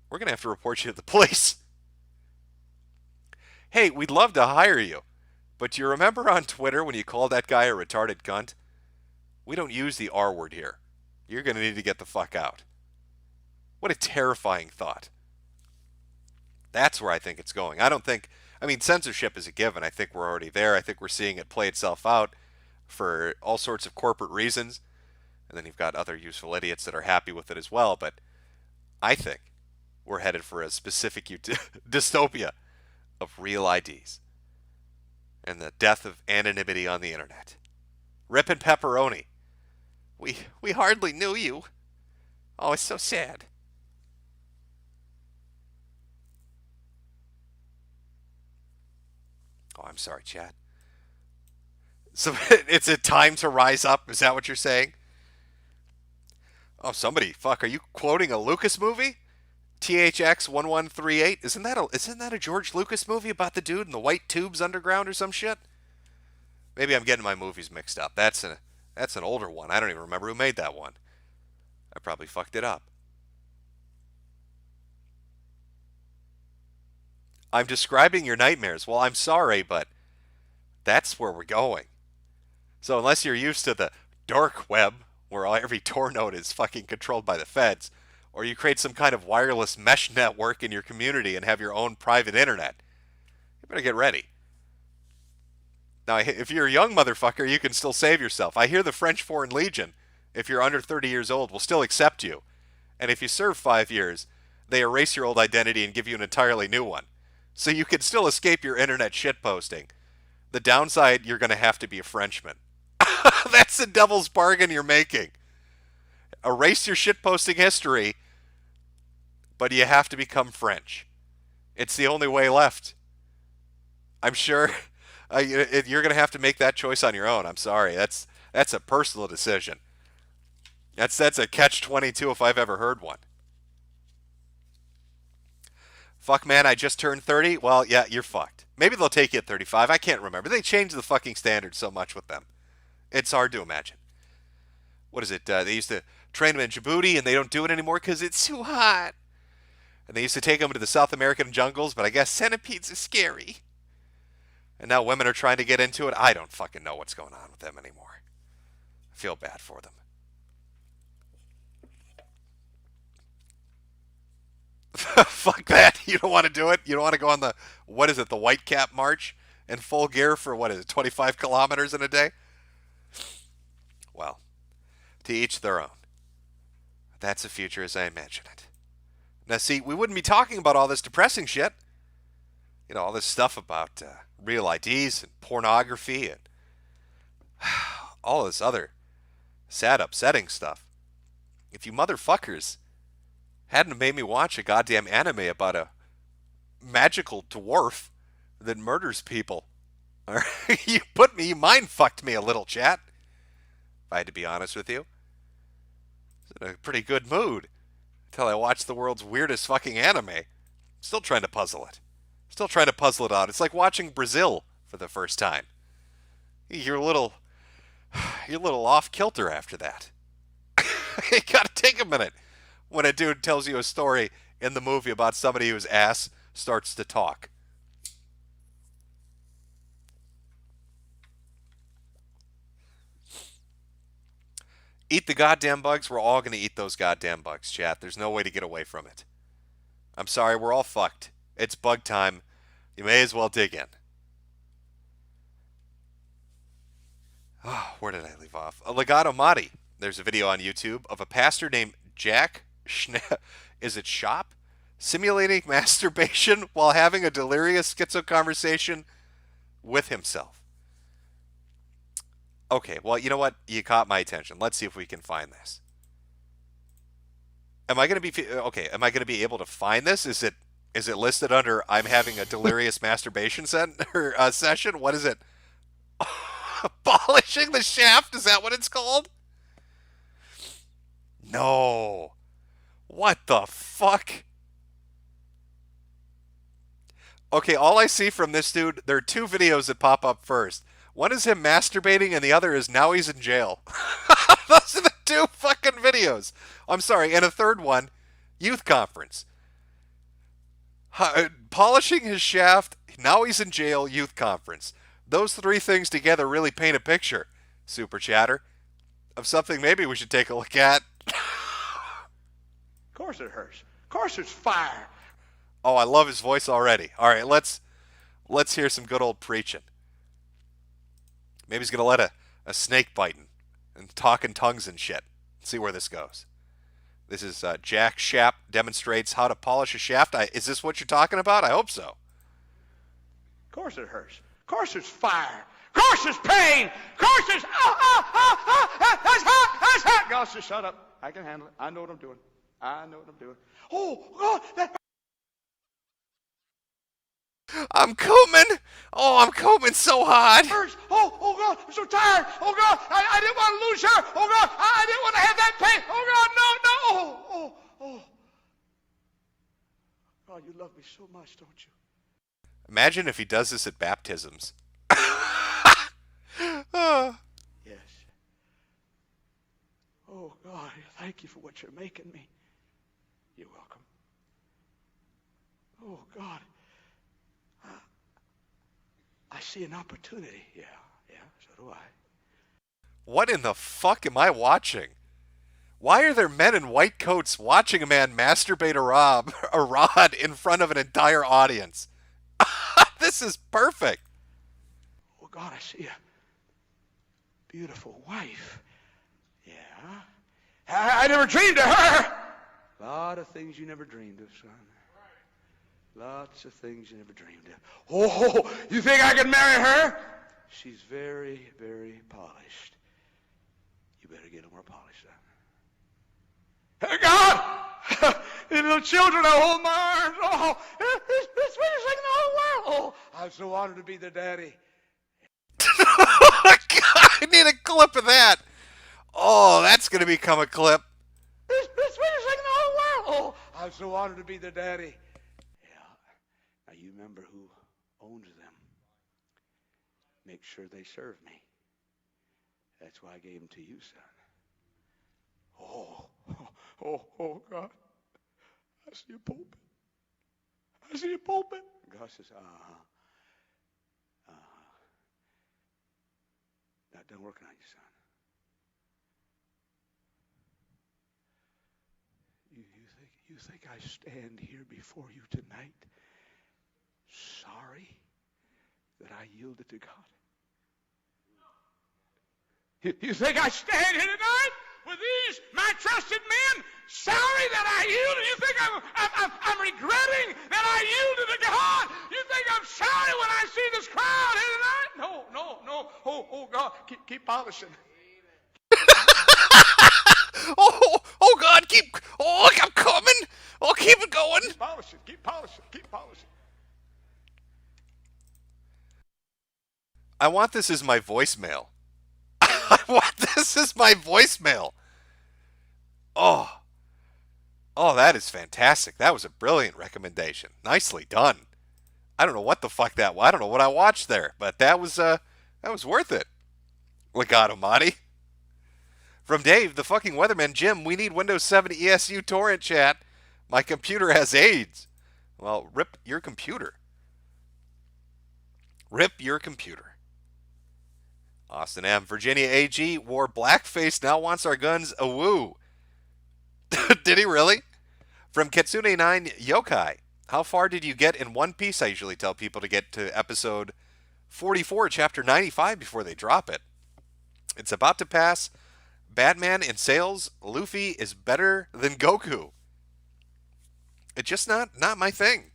We're going to have to report you to the police. Hey, we'd love to hire you, but do you remember on Twitter when you called that guy a retarded cunt? We don't use the R word here. You're going to need to get the fuck out. What a terrifying thought. That's where I think it's going. Censorship is a given. I think we're already there. I think we're seeing it play itself out for all sorts of corporate reasons. And then you've got other useful idiots that are happy with it as well. But I think we're headed for a specific dystopia of real IDs and the death of anonymity on the internet. Rip and pepperoni. We hardly knew you. Oh, it's so sad. Oh, I'm sorry, Chad. So it's a time to rise up? Is that what you're saying? Oh, are you quoting a Lucas movie? THX 1138? Isn't that a George Lucas movie about the dude in the white tubes underground or some shit? Maybe I'm getting my movies mixed up. That's an older one. I don't even remember who made that one. I probably fucked it up. I'm describing your nightmares. Well, I'm sorry, but that's where we're going. So unless you're used to the dark web, where every Tor node is fucking controlled by the feds, or you create some kind of wireless mesh network in your community and have your own private internet, you better get ready. Now, if you're a young motherfucker, you can still save yourself. I hear the French Foreign Legion, if you're under 30 years old, will still accept you. And if you serve 5 years, they erase your old identity and give you an entirely new one. So you can still escape your internet shitposting. The downside, you're going to have to be a Frenchman. That's the devil's bargain you're making. Erase your shitposting history, but you have to become French. It's the only way left. I'm sure you're going to have to make that choice on your own. I'm sorry. That's a personal decision. That's a catch-22 if I've ever heard one. Fuck, man, I just turned 30. Well, yeah, you're fucked. Maybe they'll take you at 35. I can't remember. They changed the fucking standard so much with them. It's hard to imagine. what is it? They used to train them in Djibouti, and they don't do it anymore because it's too hot. And they used to take them to the South American jungles, but I guess centipedes are scary. And now women are trying to get into it. I don't fucking know what's going on with them anymore. I feel bad for them. Fuck that. You don't want to do it? You don't want to go on the, what is it, the White Cap March in full gear for, what is it, 25 kilometers in a day? Well, to each their own. That's the future as I imagine it. Now, see, we wouldn't be talking about all this depressing shit. You know, all this stuff about real IDs and pornography and all this other sad, upsetting stuff. If you motherfuckers hadn't made me watch a goddamn anime about a magical dwarf that murders people, you mind fucked me a little, chat. If I had to be honest with you. I was in a pretty good mood until I watched the world's weirdest fucking anime. Still trying to puzzle it. Still trying to puzzle it out. It's like watching Brazil for the first time. You're a little off kilter after that. You gotta take a minute when a dude tells you a story in the movie about somebody whose ass starts to talk. Eat the goddamn bugs. We're all going to eat those goddamn bugs, chat. There's no way to get away from it. I'm sorry, we're all fucked. It's bug time. You may as well dig in. Oh, where did I leave off? A Legato Madi. There's a video on YouTube of a pastor named Jack is it Shop? Simulating masturbation while having a delirious schizo conversation with himself. Okay, well, you know what? You caught my attention. Let's see if we can find this. Am I going to be able to find this? Is it listed under I'm having a delirious masturbation session? What is it? Polishing the shaft? Is that what it's called? No. What the fuck? Okay, all I see from this dude, there are two videos that pop up first. One is him masturbating, and the other is now he's in jail. Those are the two fucking videos. I'm sorry, and a third one, youth conference. Polishing his shaft, now he's in jail, youth conference. Those three things together really paint a picture, Super Chatter, of something maybe we should take a look at. Of course it hurts. Of course it's fire. Oh, I love his voice already. All right, let's hear some good old preaching. Maybe he's going to let a snake biting and talk in tongues and shit. See where this goes. This is Jack Shapp demonstrates how to polish a shaft. Is this what you're talking about? I hope so. Of course it hurts. Of course it's fire. Of course it's pain. Of course it's that's hot. God, just shut up. I can handle it. I know what I'm doing. I know what I'm doing. Oh, God, that I'm coming. Oh, I'm coming so hard. hurts. Oh, God, I'm so tired. Oh, God, I didn't want to lose her. Oh, God, I didn't want to have that pain. Oh, God, no. Oh. God, you love me so much, don't you? Imagine if he does this at baptisms. Yes. Oh, God, thank you for what you're making me. You're welcome. Oh, God. I see an opportunity. Yeah, so do I. What in the fuck am I watching? Why are there men in white coats watching a man masturbate a rod in front of an entire audience? This is perfect. Oh, God, I see a beautiful wife. Yeah. I never dreamed of her. A lot of things you never dreamed of, son. Lots of things you never dreamed of. Oh, you think I can marry her? She's very, very polished. You better get her more polished, son. God! The little children, I hold my arms. Oh, it's the sweetest thing in the whole world. Oh, I'm so honored to be their daddy. God, I need a clip of that. Oh, that's going to become a clip. It's the sweetest thing in the whole world. Oh, I'm so honored to be their daddy. Yeah. Now you remember who owns them. Make sure they serve me. That's why I gave them to you, son. Oh, God. I see a pulpit. I see a pulpit. God says, Not done working on you, son. You think I stand here before you tonight sorry that I yielded to God? You think I stand here tonight with these, my trusted men, sorry that I yielded? You think I'm regretting that I yielded to God? You think I'm sorry when I see this crowd here tonight? No. Oh, God, keep polishing. Oh God, I'm coming. Oh, keep it going. Keep polishing. I want this as my voicemail. I want this as my voicemail. Oh, that is fantastic. That was a brilliant recommendation. Nicely done. I don't know what the fuck that was. I don't know what I watched there, but that was worth it. Legato Madi. From Dave, the fucking weatherman, Jim, we need Windows 7 ESU torrent chat. My computer has AIDS. Well, rip your computer. Rip your computer. Austin M. Virginia AG wore blackface, now wants our guns a woo. Did he really? From Kitsune 9 Yokai. How far did you get in One Piece? I usually tell people to get to episode 44, chapter 95 before they drop it. It's about to pass Batman in sales. Luffy is better than Goku. It's just not my thing.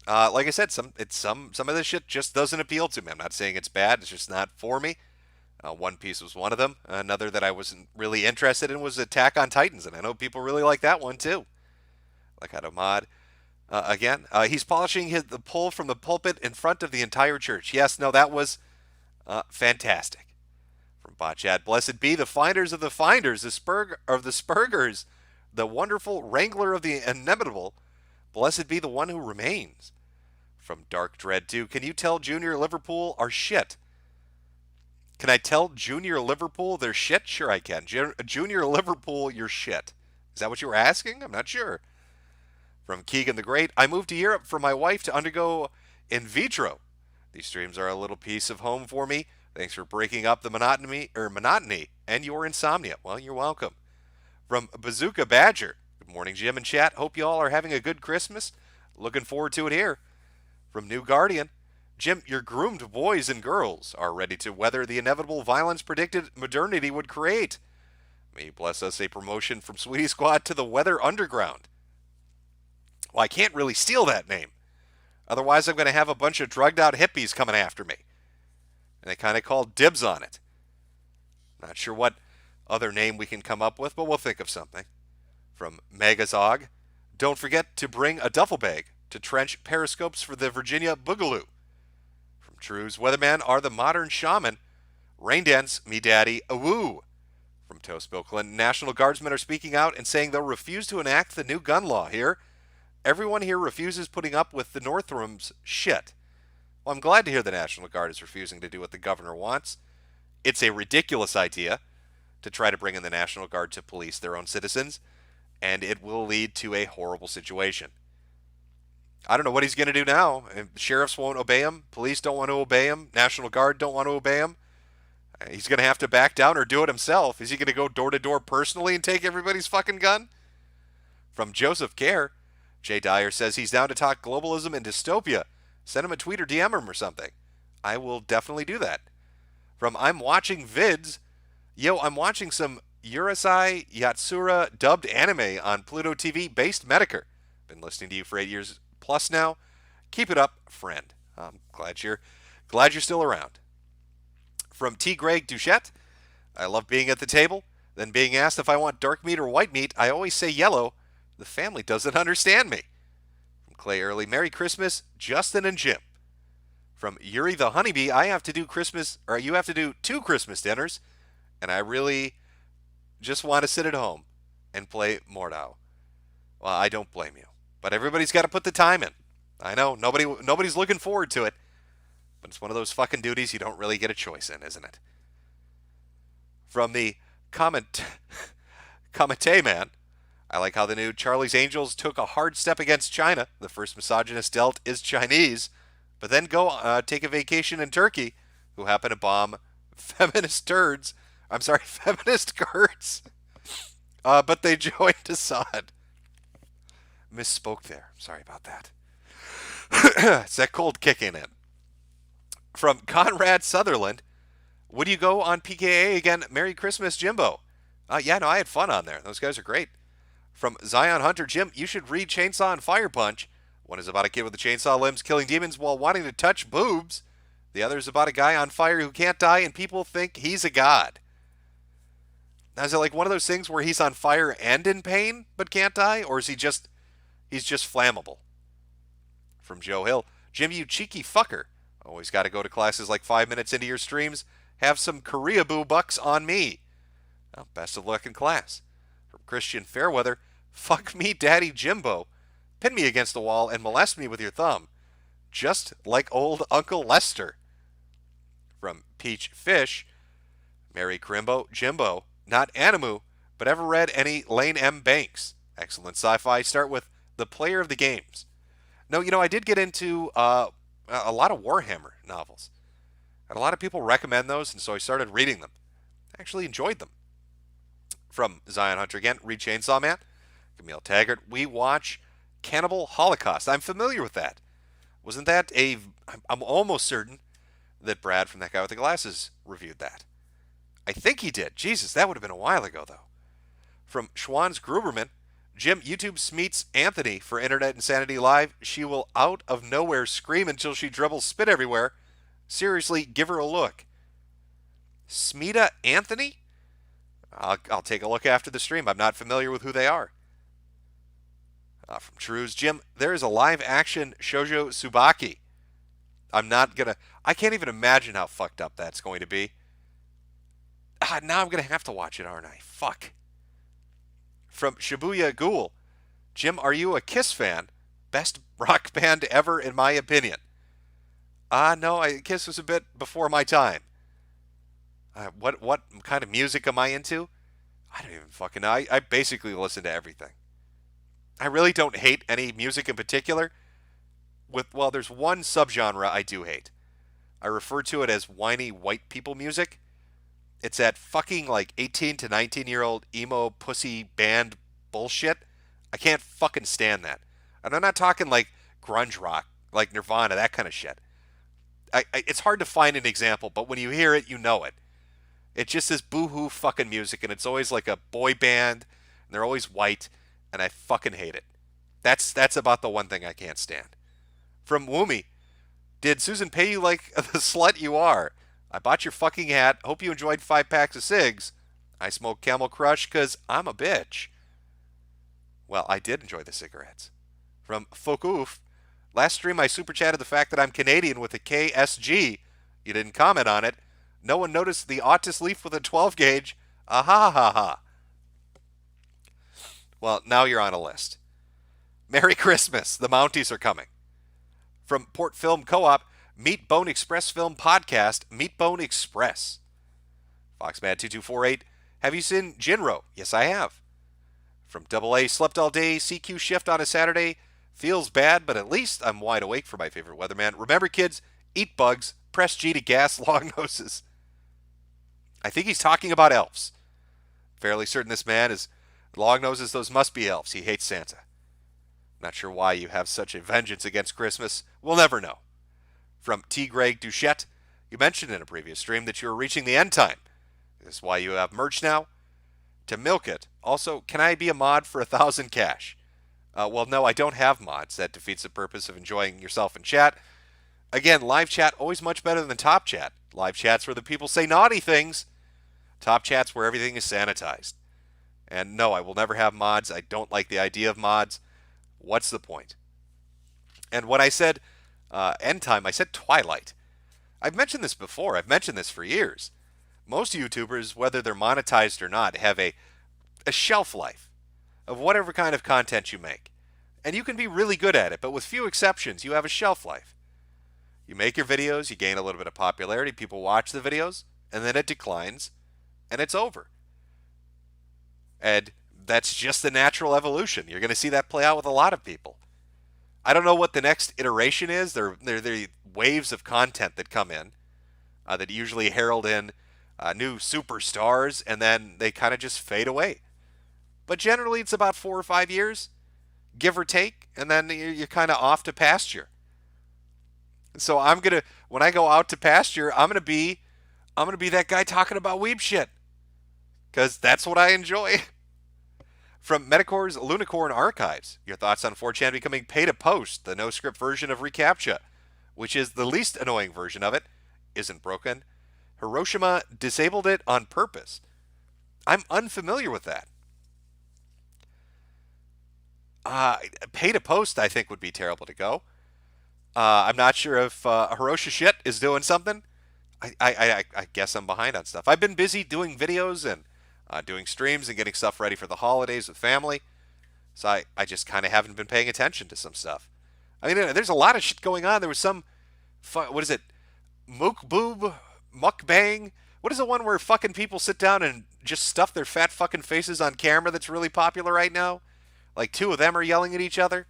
Like I said, some of this shit just doesn't appeal to me. I'm not saying it's bad. It's just not for me. One Piece was one of them. Another that I wasn't really interested in was Attack on Titans, and I know people really like that one too. Like Adomad. Again, he's polishing the pull from the pulpit in front of the entire church. Yes, no, that was fantastic. From Botchad, blessed be the finders of the finders, the Spurgers, the wonderful wrangler of the inevitable. Blessed be the one who remains. From Dark Dread 2, can you tell Junior Liverpool are shit? Can I tell Junior Liverpool they're shit? Sure I can. Junior Liverpool, you're shit. Is that what you were asking? I'm not sure. From Keegan the Great, I moved to Europe for my wife to undergo in vitro. These streams are a little piece of home for me. Thanks for breaking up the monotony and your insomnia. Well, you're welcome. From Bazooka Badger, good morning, Jim and chat. Hope you all are having a good Christmas. Looking forward to it here. From New Guardian, Jim, your groomed boys and girls are ready to weather the inevitable violence predicted modernity would create. May you bless us a promotion from Sweetie Squad to the Weather Underground. Well, I can't really steal that name. Otherwise, I'm going to have a bunch of drugged out hippies coming after me. And they kind of called dibs on it. Not sure what other name we can come up with, but we'll think of something. From Megazog, don't forget to bring a duffel bag to trench periscopes for the Virginia Boogaloo. From True's Weatherman are the modern shaman. Rain dance, me daddy, a woo. From Toast Bill Clinton, National Guardsmen are speaking out and saying they'll refuse to enact the new gun law here. Everyone here refuses putting up with the Northrum's shit. Well, I'm glad to hear the National Guard is refusing to do what the governor wants. It's a ridiculous idea to try to bring in the National Guard to police their own citizens, and it will lead to a horrible situation. I don't know what he's going to do now. Sheriffs won't obey him. Police don't want to obey him. National Guard don't want to obey him. He's going to have to back down or do it himself. Is he going to go door to door personally and take everybody's fucking gun? From Joseph Kerr, Jay Dyer says he's down to talk globalism and dystopia. Send him a tweet or DM him or something. I will definitely do that. From I'm watching vids. Yo, I'm watching some Urusei Yatsura dubbed anime on Pluto TV based Metokur. Been listening to you for 8 years plus now. Keep it up, friend. I'm glad you're still around. From T. Greg Duchette, I love being at the table. Then being asked if I want dark meat or white meat, I always say yellow. The family doesn't understand me. From Clay Early, Merry Christmas, Justin and Jim. From Yuri the Honeybee, you have to do 2 Christmas dinners, and I really just want to sit at home and play Mordau. Well, I don't blame you, but everybody's got to put the time in. I know, nobody's looking forward to it, but it's one of those fucking duties you don't really get a choice in, isn't it? From the Kamite Man. I like how the new Charlie's Angels took a hard step against China. The first misogynist dealt is Chinese, but then go take a vacation in Turkey, who happen to bomb feminist turds. I'm sorry, feminist Kurds. But they joined Assad. Misspoke there. Sorry about that. It's that cold kicking in. From Conrad Sutherland, would you go on PKA again? Merry Christmas, Jimbo. Yeah, no, I had fun on there. Those guys are great. From Zion Hunter, Jim, you should read Chainsaw and Fire Punch. One is about a kid with a chainsaw limbs killing demons while wanting to touch boobs. The other is about a guy on fire who can't die and people think he's a god. Now, is it like one of those things where he's on fire and in pain but can't die? Or is he's just flammable? From Joe Hill, Jim, you cheeky fucker. Always got to go to classes like 5 minutes into your streams. Have some Korea boo bucks on me. Well, best of luck in class. From Christian Fairweather, fuck me, Daddy Jimbo. Pin me against the wall and molest me with your thumb. Just like old Uncle Lester. From Peach Fish, Mary Crimbo, Jimbo, not Animu, but ever read any Lane M. Banks? Excellent sci-fi. Start with The Player of the Games. No, I did get into a lot of Warhammer novels. And a lot of people recommend those, and so I started reading them. I actually enjoyed them. From Zion Hunter again, read Chainsaw Man. Camille Taggart, we watch Cannibal Holocaust. I'm familiar with that. Wasn't that I'm almost certain that Brad from That Guy with the Glasses reviewed that. I think he did. Jesus, that would have been a while ago, though. From Schwann's Gruberman, Jim, YouTube smeets Anthony for Internet Insanity Live. She will out of nowhere scream until she dribbles spit everywhere. Seriously, give her a look. Smita Anthony? I'll take a look after the stream. I'm not familiar with who they are. From Trues, Jim, there is a live-action Shoujo Tsubaki. I can't even imagine how fucked up that's going to be. Now I'm going to have to watch it, aren't I? Fuck. From Shibuya Ghoul, Jim, are you a Kiss fan? Best rock band ever, in my opinion. No, Kiss was a bit before my time. What kind of music am I into? I don't even fucking know. I basically listen to everything. I really don't hate any music in particular. There's one subgenre I do hate. I refer to it as whiny white people music. It's that fucking 18 to 19-year-old emo pussy band bullshit. I can't fucking stand that. And I'm not talking grunge rock, like Nirvana, that kind of shit. It's hard to find an example, but when you hear it, you know it. It's just this boo-hoo fucking music, and it's always like a boy band, and they're always white, and I fucking hate it. That's about the one thing I can't stand. From Woomy, did Susan pay you like the slut you are? I bought your fucking hat. Hope you enjoyed 5 packs of cigs. I smoke Camel Crush because I'm a bitch. Well, I did enjoy the cigarettes. From Fokoof, last stream I super chatted the fact that I'm Canadian with a KSG. You didn't comment on it. No one noticed the Autis Leaf with a 12 gauge. Ah ha ha ha. Well, now you're on a list. Merry Christmas. The Mounties are coming. From Port Film Co-op, Meat Bone Express Film Podcast, Meat Bone Express. Foxman2248, have you seen Jinro? Yes, I have. From AA, slept all day, CQ shift on a Saturday. Feels bad, but at least I'm wide awake for my favorite weatherman. Remember, kids, eat bugs, press G to gas long noses. I think he's talking about elves. Fairly certain this man is long noses, those must be elves. He hates Santa. Not sure why you have such a vengeance against Christmas. We'll never know. From T. Greg Duchette, you mentioned in a previous stream that you were reaching the end time. Is this why you have merch now? To milk it. Also, can I be a mod for 1,000 cash? Well, no, I don't have mods. That defeats the purpose of enjoying yourself in chat. Again, live chat always much better than top chat. Live chat's where the people say naughty things. Top chat's where everything is sanitized. And no, I will never have mods. I don't like the idea of mods. What's the point? And when I said end time, I said twilight. I've mentioned this before. I've mentioned this for years. Most YouTubers, whether they're monetized or not, have a shelf life of whatever kind of content you make. And you can be really good at it, but with few exceptions, you have a shelf life. You make your videos, you gain a little bit of popularity, people watch the videos, and then it declines, and it's over. And that's just the natural evolution. You're going to see that play out with a lot of people. I don't know what the next iteration is. They're waves of content that come in that usually herald in new superstars, and then they kind of just fade away. But generally, it's about 4 or 5 years, give or take, and then you're kind of off to pasture. So when I go out to pasture, I'm gonna be that guy talking about weeb shit, because that's what I enjoy. From Metokur's Lunicorn Archives, your thoughts on 4chan becoming pay-to-post, the no-script version of reCAPTCHA, which is the least annoying version of it, isn't broken. Hiroshima disabled it on purpose. I'm unfamiliar with that. Pay-to-post, I think, would be terrible to go. I'm not sure if Hiroshi shit is doing something. I guess I'm behind on stuff. I've been busy doing videos and doing streams and getting stuff ready for the holidays with family. So I just kind of haven't been paying attention to some stuff. I mean, there's a lot of shit going on. There was some, what is it, mukbang? What is the one where fucking people sit down and just stuff their fat fucking faces on camera that's really popular right now? Like 2 of them are yelling at each other.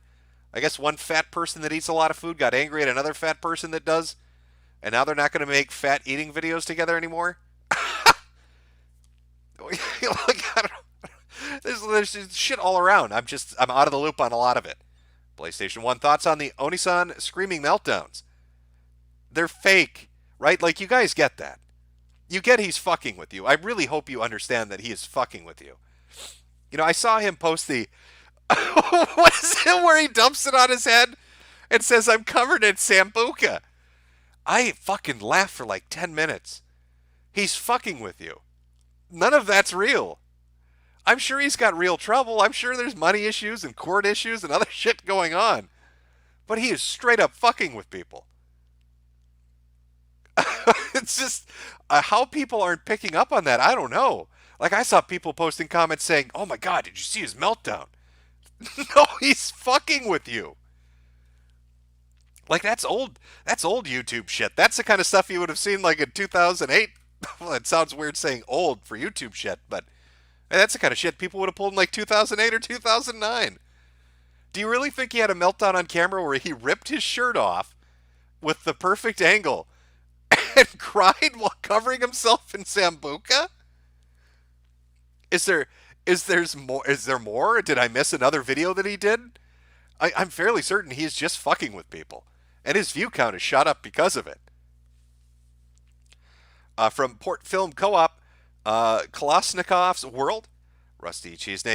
I guess one fat person that eats a lot of food got angry at another fat person that does. And now they're not going to make fat eating videos together anymore? Like, I don't know. There's shit all around. I'm out of the loop on a lot of it. PlayStation 1 thoughts on the Onisan screaming meltdowns. They're fake, right? Like, you guys get that. You get he's fucking with you. I really hope you understand that he is fucking with you. You know, I saw him post the... what is it where he dumps it on his head and says, I'm covered in Sambuca? I fucking laughed for like 10 minutes. He's fucking with you. None of that's real. I'm sure he's got real trouble. I'm sure there's money issues and court issues and other shit going on. But he is straight up fucking with people. It's just how people aren't picking up on that. I don't know. Like, I saw people posting comments saying, oh my God, did you see his meltdown? No, he's fucking with you. Like, that's old YouTube shit. That's the kind of stuff you would have seen like in 2008. Well, it sounds weird saying old for YouTube shit, but that's the kind of shit people would have pulled in like 2008 or 2009. Do you really think he had a meltdown on camera where he ripped his shirt off with the perfect angle and cried while covering himself in Sambuca? Is there more? Did I miss another video that he did? I'm fairly certain he's just fucking with people. And his view count is shot up because of it. From Port Film Co-op, Kolosnikov's World, Rusty Cheese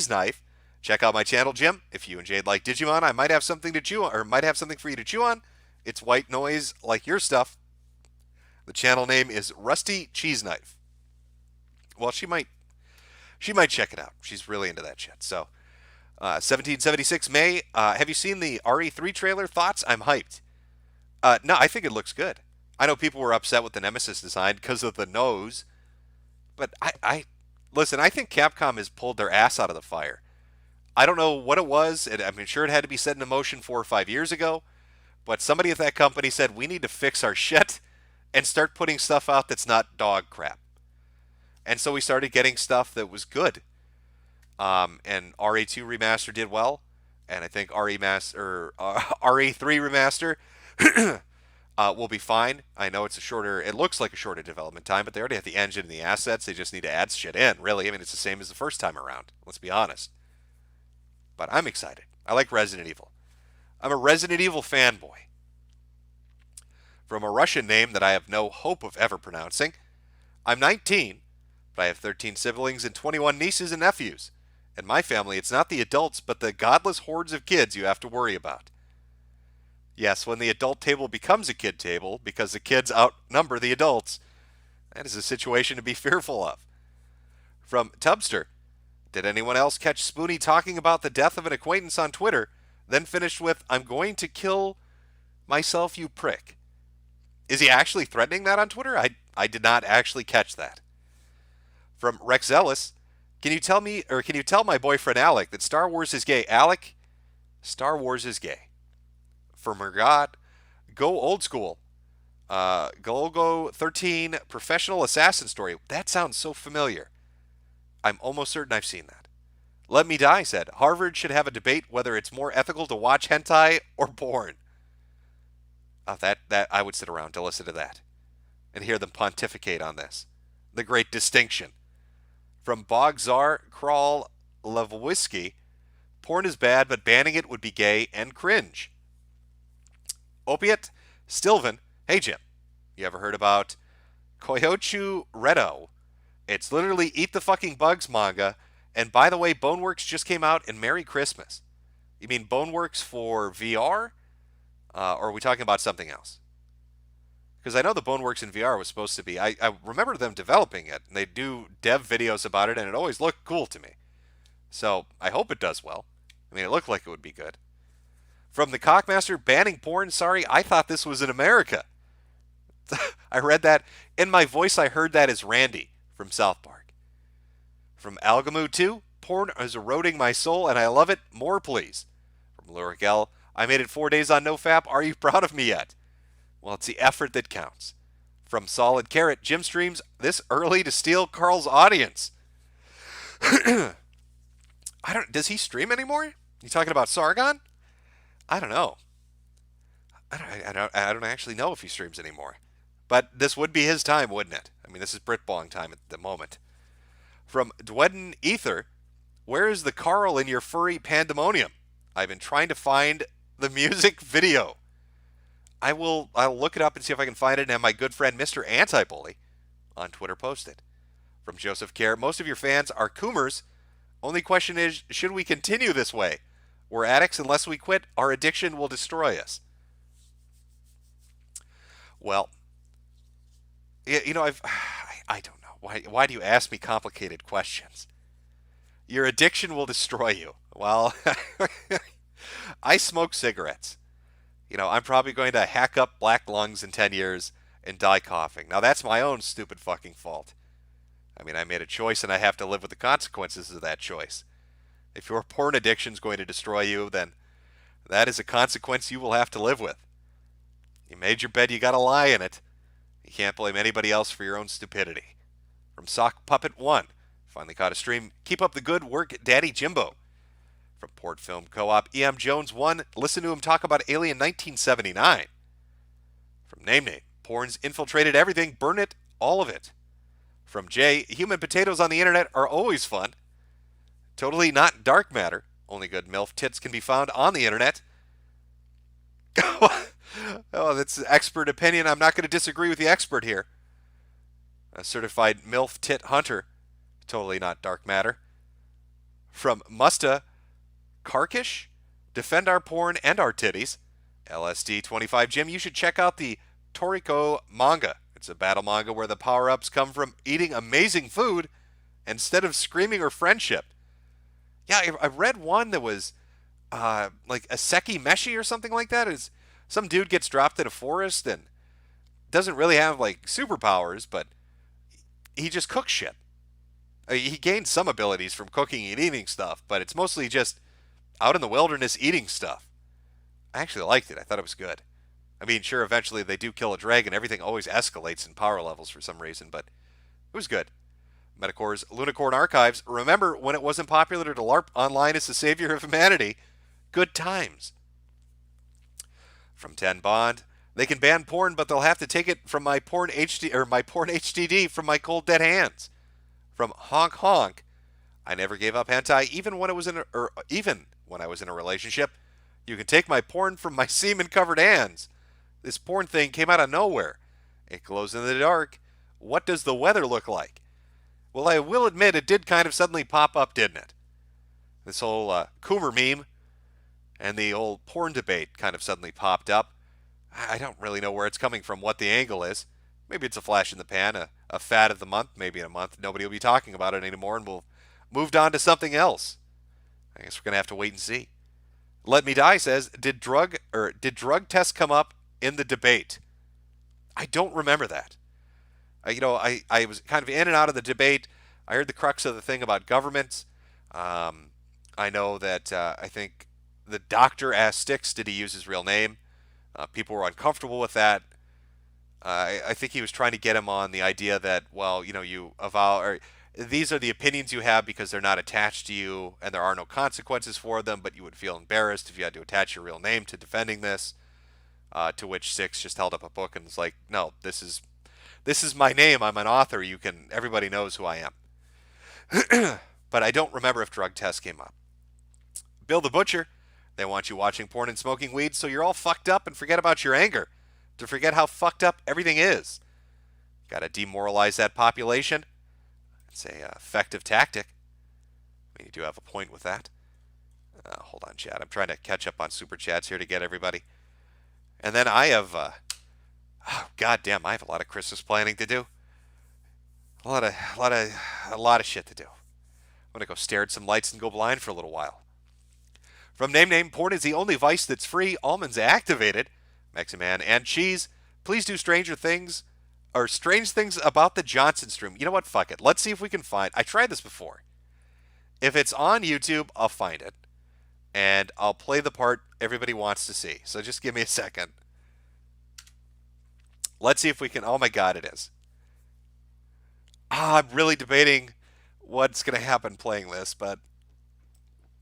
Knife. Check out my channel, Jim. If you and Jade like Digimon, I might have something to chew on, or might have something for you to chew on. It's white noise like your stuff. The channel name is Rusty Cheese Knife. Well, she might check it out. She's really into that shit. So, 1776 May. Have you seen the RE3 trailer? Thoughts? I'm hyped. No, I think it looks good. I know people were upset with the Nemesis design because of the nose, but I listen. I think Capcom has pulled their ass out of the fire. I don't know what it was. I'm sure it had to be set in motion 4 or 5 years ago, but somebody at that company said we need to fix our shit and start putting stuff out that's not dog crap. And so we started getting stuff that was good. And RA2 Remaster did well. And I think RA3 Remaster will be fine. I know it looks like a shorter development time, but they already have the engine and the assets. They just need to add shit in, really. I mean, it's the same as the first time around. Let's be honest. But I'm excited. I like Resident Evil. I'm a Resident Evil fanboy. From a Russian name that I have no hope of ever pronouncing, I'm 19, but I have 13 siblings and 21 nieces and nephews. In my family, it's not the adults, but the godless hordes of kids you have to worry about. Yes, when the adult table becomes a kid table because the kids outnumber the adults, that is a situation to be fearful of. From Tubster, did anyone else catch Spoonie talking about the death of an acquaintance on Twitter, then finished with, I'm going to kill myself, you prick? Is he actually threatening that on Twitter? I did not actually catch that. From Rex Ellis, can you tell my boyfriend Alec that Star Wars is gay? Alec, Star Wars is gay. From Mergad, go old school. Golgo 13 professional assassin story. That sounds so familiar. I'm almost certain I've seen that. Let Me Die said, Harvard should have a debate whether it's more ethical to watch hentai or porn. That I would sit around to listen to that and hear them pontificate on this. The great distinction. From Bogzar Kral Levwisky, porn is bad, but banning it would be gay and cringe. Opiate Stilvan, hey Jim, you ever heard about Koyochu Redo? It's literally Eat the Fucking Bugs manga. And by the way, Boneworks just came out, and Merry Christmas. You mean Boneworks for VR? Or are we talking about something else? Because I know the Boneworks in VR was supposed to be. I remember them developing it, and they do dev videos about it, and it always looked cool to me. So I hope it does well. I mean, it looked like it would be good. From the Cockmaster, banning porn, sorry, I thought this was in America. I read that. In my voice, I heard that as Randy from South Park. From Algamu 2, porn is eroding my soul, and I love it. More, please. From Lyric L, I made it 4 days on NoFap. Are you proud of me yet? Well, it's the effort that counts. From Solid Carrot, Jim streams this early to steal Carl's audience. Does he stream anymore? You talking about Sargon? I don't know. I don't actually know if he streams anymore. But this would be his time, wouldn't it? I mean, this is Britbong time at the moment. From Dwedden Ether, where is the Carl in your furry pandemonium? I've been trying to find the music video. I'll look it up and see if I can find it and have my good friend Mr. Anti-Bully on Twitter post it. From Joseph Kerr, most of your fans are Coomers. Only question is, should we continue this way? We're addicts. Unless we quit, our addiction will destroy us. Well, you know, I don't know. Why do you ask me complicated questions? Your addiction will destroy you. Well, I smoke cigarettes. You know, I'm probably going to hack up black lungs in 10 years and die coughing. Now, that's my own stupid fucking fault. I mean, I made a choice and I have to live with the consequences of that choice. If your porn addiction is going to destroy you, then that is a consequence you will have to live with. You made your bed, you gotta lie in it. You can't blame anybody else for your own stupidity. From Sock Puppet 1, finally caught a stream. Keep up the good work, Daddy Jimbo. From Port Film Co-op, E.M. Jones 1, listen to him talk about Alien 1979. From Name, porn's infiltrated everything, burn it, all of it. From Jay, human potatoes on the internet are always fun. Totally not dark matter. Only good MILF tits can be found on the internet. Oh, that's expert opinion. I'm not going to disagree with the expert here. A certified MILF tit hunter. Totally not dark matter. From Musta Karkish, defend our porn and our titties. LSD 25 Jim, you should check out the Toriko manga. It's a battle manga where the power-ups come from eating amazing food instead of screaming or friendship. Yeah, I read one that was like a Seki Meshi or something like that. Is some dude gets dropped in a forest and doesn't really have like superpowers, but he just cooks shit. He gained some abilities from cooking and eating stuff, but it's mostly just out in the wilderness eating stuff. I actually liked it. I thought it was good. I mean, sure, eventually they do kill a dragon. Everything always escalates in power levels for some reason, but it was good. Metacor's Lunicorn Archives. Remember when it wasn't popular to LARP online as the savior of humanity? Good times. From 10 Bond. They can ban porn, but they'll have to take it from my porn HDD from my cold dead hands. From Honk Honk. I never gave up hentai even when I was in a relationship. You can take my porn from my semen covered hands. This porn thing came out of nowhere. It glows in the dark. What does the weather look like? Well, I will admit it did kind of suddenly pop up, didn't it? This whole Coomer meme and the old porn debate kind of suddenly popped up. I don't really know where it's coming from, what the angle is. Maybe it's a flash in the pan, a fad of the month. Maybe in a month nobody will be talking about it anymore and we'll moved on to something else. I guess we're going to have to wait and see. Let Me Die says, did drug tests come up in the debate? I don't remember that. I was kind of in and out of the debate. I heard the crux of the thing about government. I know that I think the doctor asked Styx, did he use his real name? People were uncomfortable with that. I think he was trying to get him on the idea that, well, you avow, or these are the opinions you have because they're not attached to you and there are no consequences for them, but you would feel embarrassed if you had to attach your real name to defending this. To which Six just held up a book and was like, no, this is my name. I'm an author. Everybody knows who I am. But I don't remember if drug tests came up. Bill the Butcher, they want you watching porn and smoking weed so you're all fucked up and forget about your anger. To forget how fucked up everything is. Got to demoralize that population. It's a effective tactic. I mean, you do have a point with that. Hold on, chat. I'm trying to catch up on super chats here to get everybody. And then I have, goddamn, I have a lot of Christmas planning to do. A lot of shit to do. I'm gonna go stare at some lights and go blind for a little while. From Name, porn is the only vice that's free. Almonds activated. Meximan and Cheese. Please do strange things about the Johnson stream. You know what? Fuck it. Let's see if we can find. I tried this before. If it's on YouTube, I'll find it. And I'll play the part everybody wants to see. So just give me a second. Let's see if we can. Oh my God, it is. I'm really debating what's going to happen playing this, but.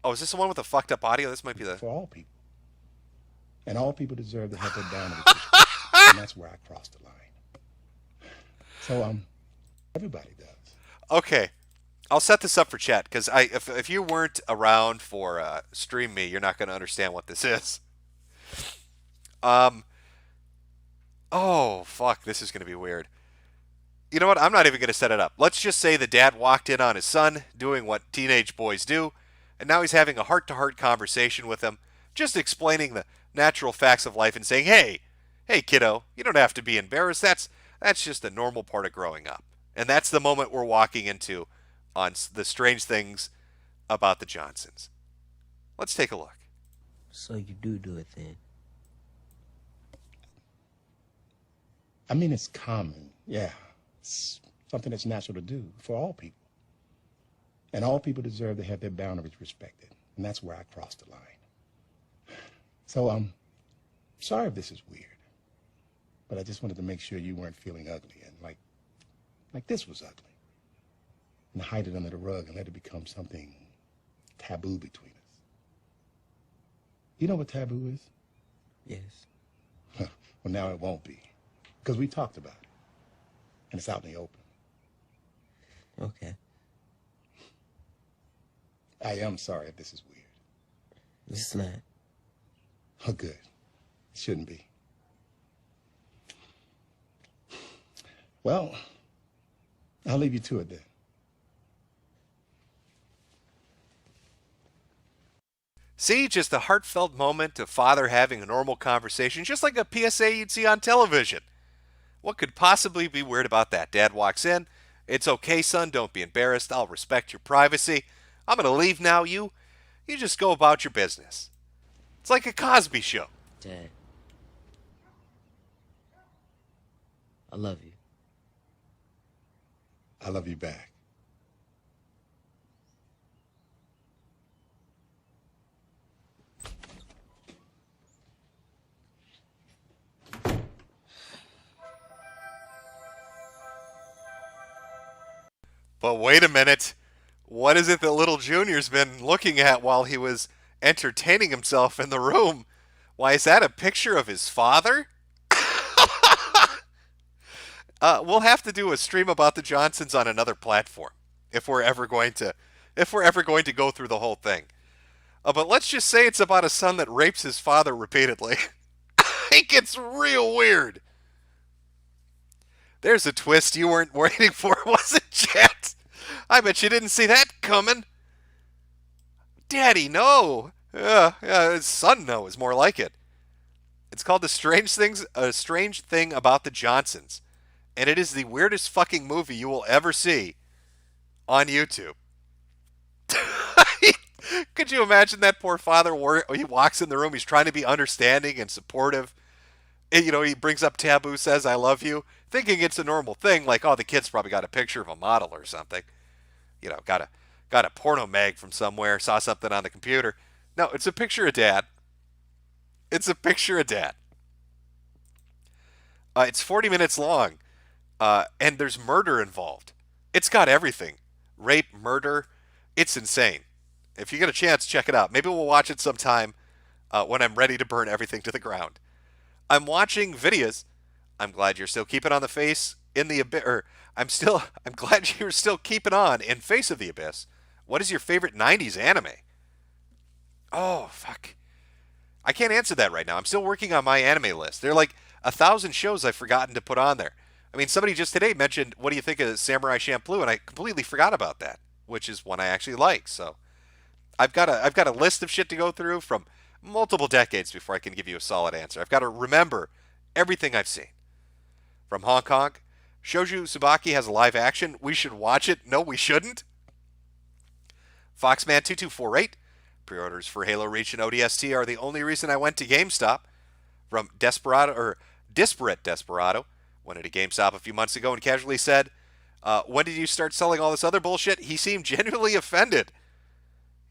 Oh, is this the one with the fucked up audio? This might be the. For all people. And all people deserve to have their boundaries respected. And that's where I crossed the line. So, everybody does. Okay. I'll set this up for chat, because if you weren't around for Stream Me, you're not going to understand what this is. Oh, fuck, this is going to be weird. You know what? I'm not even going to set it up. Let's just say the dad walked in on his son, doing what teenage boys do, and now he's having a heart-to-heart conversation with him, just explaining the natural facts of life and saying, hey, kiddo, you don't have to be embarrassed. That's just a normal part of growing up. And that's the moment we're walking into on the strange things about the Johnsons. Let's take a look. So you do it then? I mean, it's common. Yeah. It's something that's natural to do for all people. And all people deserve to have their boundaries respected. And that's where I crossed the line. So, sorry if this is weird. But I just wanted to make sure you weren't feeling ugly and like this was ugly. And hide it under the rug and let it become something taboo between us. You know what taboo is? Yes. Well, now it won't be. Because we talked about it. And it's out in the open. Okay. I am sorry if this is weird. It's not. Oh, good. It shouldn't be. Well, I'll leave you to it then. See, just a heartfelt moment of father having a normal conversation, just like a PSA you'd see on television. What could possibly be weird about that? Dad walks in. It's okay, son. Don't be embarrassed. I'll respect your privacy. I'm going to leave now. You just go about your business. It's like a Cosby show. Dad. I love you. I love you back. But wait a minute. What is it that little Junior's been looking at while he was entertaining himself in the room? Why, is that a picture of his father? We'll have to do a stream about the Johnsons on another platform if we're ever going to go through the whole thing. But let's just say it's about a son that rapes his father repeatedly. It gets real weird. There's a twist you weren't waiting for, was it, chat? I bet you didn't see that coming. Daddy, no. His son, no, is more like it. It's called A Strange Thing About the Johnsons. And it is the weirdest fucking movie you will ever see on YouTube. Could you imagine that poor father? He walks in the room, he's trying to be understanding and supportive. He brings up taboo, says, I love you, thinking it's a normal thing, like, oh, the kid's probably got a picture of a model or something. Got a porno mag from somewhere, saw something on the computer. No, it's a picture of dad. It's a picture of dad. It's 40 minutes long, and there's murder involved. It's got everything. rape, murder. It's insane. If you get a chance, check it out. Maybe we'll watch it sometime when I'm ready to burn everything to the ground. I'm watching videos. I'm glad you're still keeping on the face in the abyss. I'm glad you're still keeping on in Face of the Abyss. What is your favorite 90s anime? Oh, fuck. I can't answer that right now. I'm still working on my anime list. There are like 1,000 shows I've forgotten to put on there. I mean, somebody just today mentioned, what do you think of Samurai Champloo? And I completely forgot about that, which is one I actually like. So I've got a list of shit to go through from multiple decades before I can give you a solid answer. I've got to remember everything I've seen. From Hong Kong, Shoujo Tsubaki has a live action. We should watch it. No, we shouldn't. Foxman2248. Pre-orders for Halo Reach and ODST are the only reason I went to GameStop. From Disparate Desperado. Went into GameStop a few months ago and casually said, when did you start selling all this other bullshit? He seemed genuinely offended.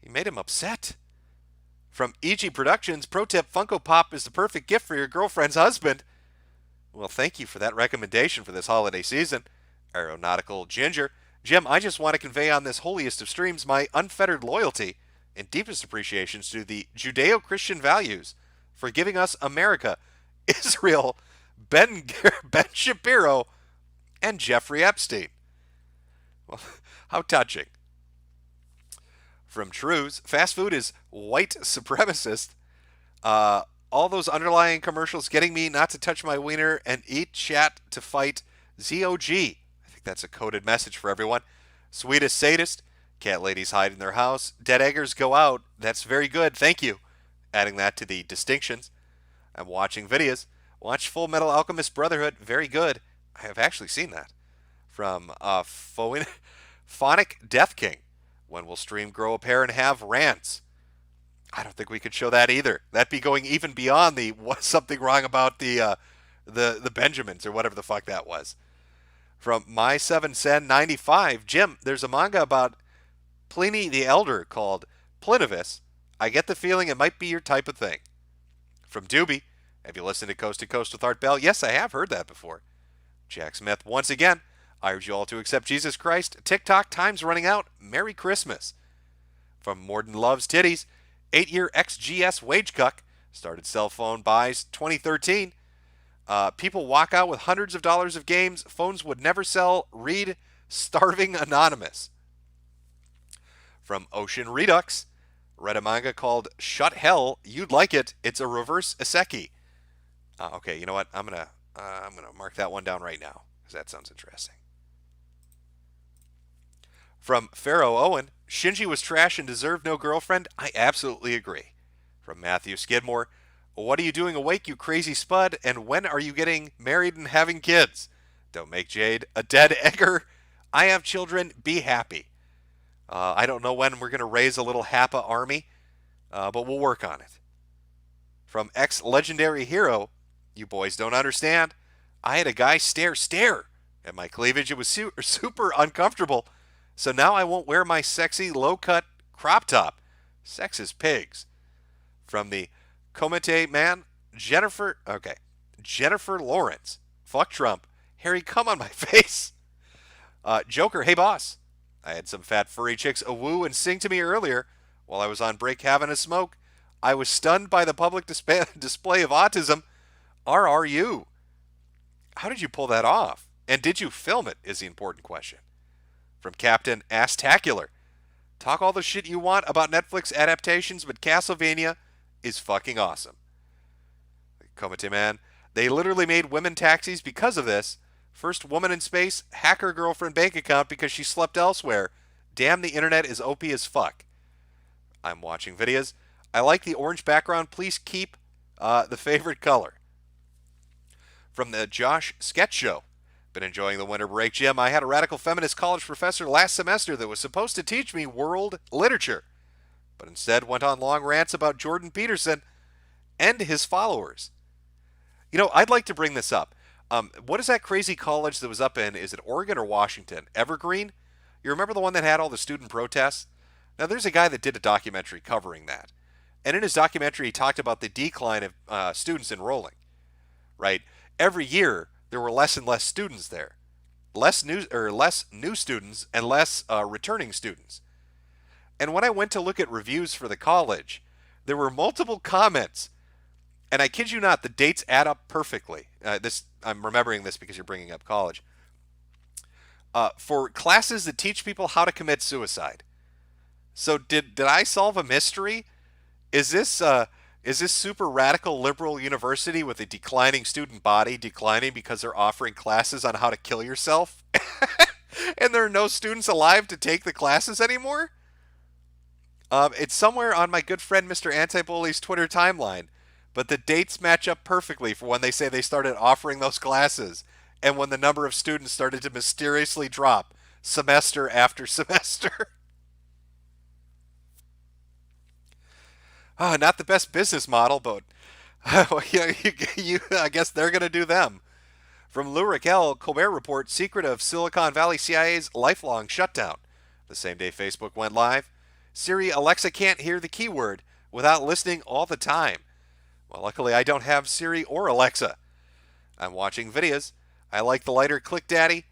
He made him upset. From EG Productions, pro tip, Funko Pop is the perfect gift for your girlfriend's husband. Well, thank you for that recommendation for this holiday season. Aeronautical Ginger. Jim, I just want to convey on this holiest of streams my unfettered loyalty and deepest appreciations to the Judeo-Christian values for giving us America, Israel, Ben Shapiro, and Jeffrey Epstein. Well, how touching. From Trues, fast food is white supremacist. All those underlying commercials getting me not to touch my wiener and eat chat to fight ZOG. I think that's a coded message for everyone. Sweetest sadist. Cat ladies hide in their house. Dead eggers go out. That's very good. Thank you. Adding that to the distinctions. I'm watching videos. Watch Full Metal Alchemist Brotherhood. Very good. I have actually seen that. From Phonic Death King. When will stream grow a pair and have rants? I don't think we could show that either. That'd be going even beyond the what's something wrong about the Benjamins or whatever the fuck that was. From My7Sen95, Jim, there's a manga about Pliny the Elder called Plinivis. I get the feeling it might be your type of thing. From Doobie, have you listened to Coast with Art Bell? Yes, I have heard that before. Jack Smith, once again, I urge you all to accept Jesus Christ. TikTok, time's running out. Merry Christmas. From Morden Loves Titties, 8-year XGS wage cuck, started cell phone buys 2013. People walk out with hundreds of dollars of games. Phones would never sell. Read Starving Anonymous. From Ocean Redux, read a manga called Shut Hell. You'd like it. It's a reverse isekai. Okay, you know what? I'm gonna mark that one down right now because that sounds interesting. From Pharaoh Owen, Shinji was trash and deserved no girlfriend. I absolutely agree. From Matthew Skidmore, what are you doing awake, you crazy spud? And when are you getting married and having kids? Don't make Jade a dead egger. I have children. Be happy. I don't know when we're going to raise a little Happa army, but we'll work on it. From ex-legendary hero, you boys don't understand. I had a guy stare at my cleavage. It was super uncomfortable. So now I won't wear my sexy low-cut crop top. Sex is pigs. From the Comite man, Jennifer Lawrence. Fuck Trump. Harry, come on my face. Joker, hey boss. I had some fat furry chicks woo and sing to me earlier while I was on break having a smoke. I was stunned by the public display of autism. RRU. How did you pull that off? And did you film it is the important question. From Captain Astacular. Talk all the shit you want about Netflix adaptations, but Castlevania is fucking awesome. Komite Man. They literally made women taxis because of this. First woman in space, hacker girlfriend bank account because she slept elsewhere. Damn, the internet is OP as fuck. I'm watching videos. I like the orange background. Please keep the favorite color. From the Josh Sketch Show. Been enjoying the winter break, Jim. I had a radical feminist college professor last semester that was supposed to teach me world literature, but instead went on long rants about Jordan Peterson and his followers. You know, I'd like to bring this up. What is that crazy college that was up in, is it Oregon or Washington? Evergreen? You remember the one that had all the student protests? Now, there's a guy that did a documentary covering that. And in his documentary, he talked about the decline of students enrolling, right? Every year, there were less and less students there. less new students and less returning students. And when I went to look at reviews for the college, there were multiple comments, and I kid you not, the dates add up perfectly. I'm remembering this because you're bringing up college. For classes that teach people how to commit suicide. So did I solve a mystery? Is this super radical liberal university with a declining student body declining because they're offering classes on how to kill yourself? And there are no students alive to take the classes anymore? It's somewhere on my good friend Mr. Antibully's Twitter timeline, but the dates match up perfectly for when they say they started offering those classes and when the number of students started to mysteriously drop semester after semester. Not the best business model, but I guess they're going to do them. From Lou Raquel, Colbert Report, secret of Silicon Valley CIA's lifelong shutdown. The same day Facebook went live. Siri, Alexa can't hear the keyword without listening all the time. Well, luckily I don't have Siri or Alexa. I'm watching videos. I like the lighter Click Daddy,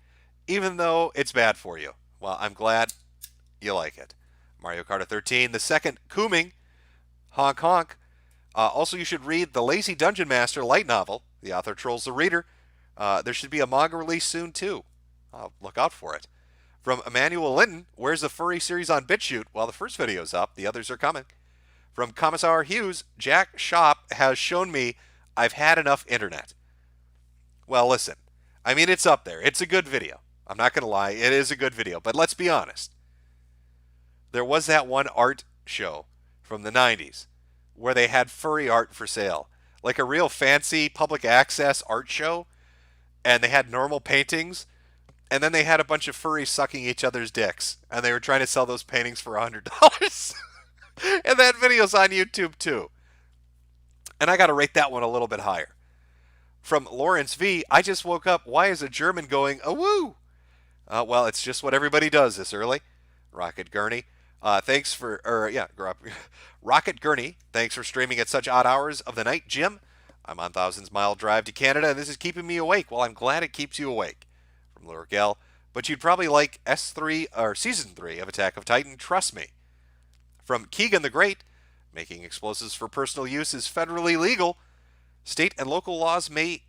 even though it's bad for you. Well, I'm glad you like it. Mario Kart 13, the second Kooming. Honk honk. Also, you should read The Lazy Dungeon Master light novel. The author trolls the reader. There should be a manga release soon, too. I'll look out for it. From Emmanuel Linton, where's the furry series on BitChute? Well, the first video's up. The others are coming. From Commissar Hughes, Jack Shop has shown me I've had enough internet. Well, listen. I mean, it's up there. It's a good video. I'm not going to lie. It is a good video. But let's be honest. There was that one art show from the 90s where they had furry art for sale. Like a real fancy public access art show. And they had normal paintings. And then they had a bunch of furries sucking each other's dicks. And they were trying to sell those paintings for $100. And that video's on YouTube too. And I got to rate that one a little bit higher. From Lawrence V, I just woke up. Why is a German going, a-woo? Well, it's just what everybody does this early. Rocket Gurney, Rocket Gurney, thanks for streaming at such odd hours of the night, Jim. I'm on Thousands Mile Drive to Canada, and this is keeping me awake. Well, I'm glad it keeps you awake. From Lurgel, but you'd probably like S3 or Season 3 of Attack of Titan, trust me. From Keegan the Great, making explosives for personal use is federally legal. State and local laws may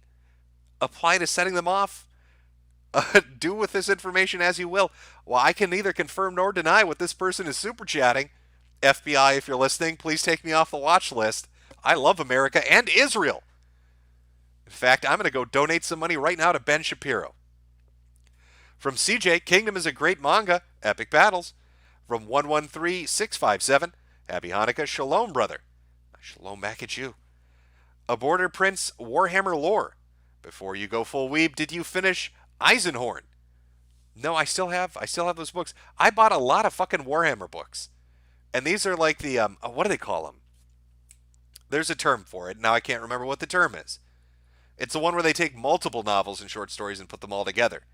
apply to setting them off. Do with this information as you will. Well, I can neither confirm nor deny what this person is super chatting. FBI, if you're listening, please take me off the watch list. I love America and Israel. In fact, I'm going to go donate some money right now to Ben Shapiro. From CJ, Kingdom is a great manga. Epic battles. From 113657, Happy Hanukkah, Shalom, brother. Shalom back at you. A Border Prince Warhammer lore. Before you go full weeb, did you finish Eisenhorn? No, I still have those books. I bought a lot of fucking Warhammer books. And these are like the, what do they call them? There's a term for it. Now I can't remember what the term is. It's the one where they take multiple novels and short stories and put them all together.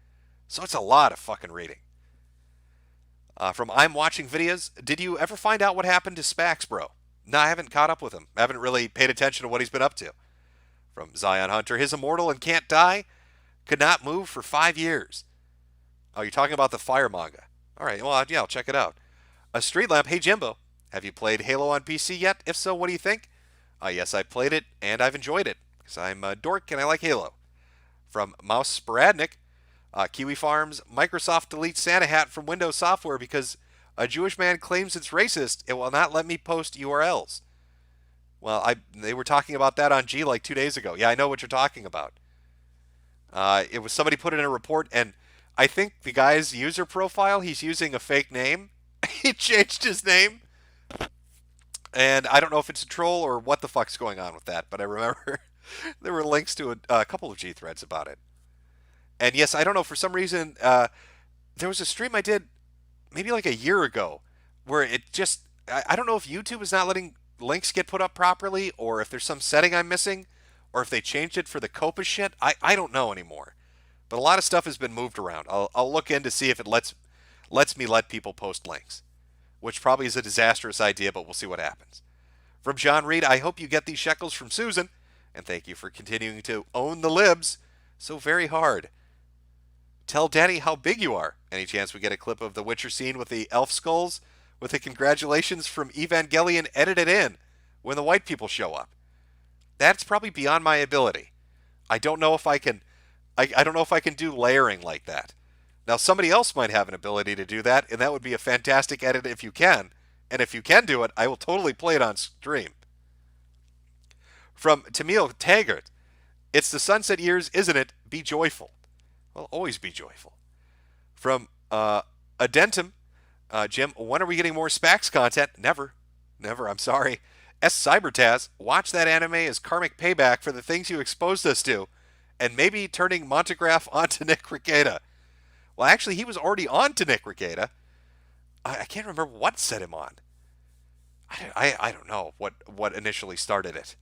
So it's a lot of fucking reading. From I'm Watching Videos, did you ever find out what happened to Spax, bro? No, I haven't caught up with him. I haven't really paid attention to what he's been up to. From Zion Hunter, his immortal and can't die, could not move for 5 years. Oh, you're talking about the Fire manga. All right, well, yeah, I'll check it out. A Street Lamp, hey Jimbo, have you played Halo on PC yet? If so, what do you think? Yes, I played it, and I've enjoyed it, because I'm a dork and I like Halo. From Mouse Sporadnik, Kiwi Farms, Microsoft deletes Santa Hat from Windows software because a Jewish man claims it's racist. It will not let me post URLs. Well, they were talking about that on G like 2 days ago. Yeah, I know what you're talking about. It was somebody put it in a report, and I think the guy's user profile, he's using a fake name. He changed his name. And I don't know if it's a troll or what the fuck's going on with that, but I remember there were links to a couple of G threads about it. And yes, I don't know, for some reason, there was a stream I did maybe like a year ago where it just, I don't know if YouTube is not letting links get put up properly, or if there's some setting I'm missing, or if they changed it for the COPA shit. I don't know anymore. But a lot of stuff has been moved around. I'll look in to see if it lets me let people post links, which probably is a disastrous idea, but we'll see what happens. From John Reed, I hope you get these shekels from Susan, and thank you for continuing to own the libs so very hard. Tell Daddy how big you are. Any chance we get a clip of the Witcher scene with the elf skulls with the congratulations from Evangelion edited in when the white people show up? That's probably beyond my ability. I don't know if I can do layering like that. Now somebody else might have an ability to do that, and that would be a fantastic edit if you can. And if you can do it, I will totally play it on stream. From Tamil Taggart, it's the sunset years, isn't it? Be joyful. Well, always be joyful. From Adentum, Jim, when are we getting more Spax content? Never. Never, I'm sorry. S. Cybertaz, watch that anime as karmic payback for the things you exposed us to, and maybe turning Montegraph onto Nick Rekieta. Well, actually, he was already on to Nick Rekieta. I can't remember what set him on. I don't know what initially started it.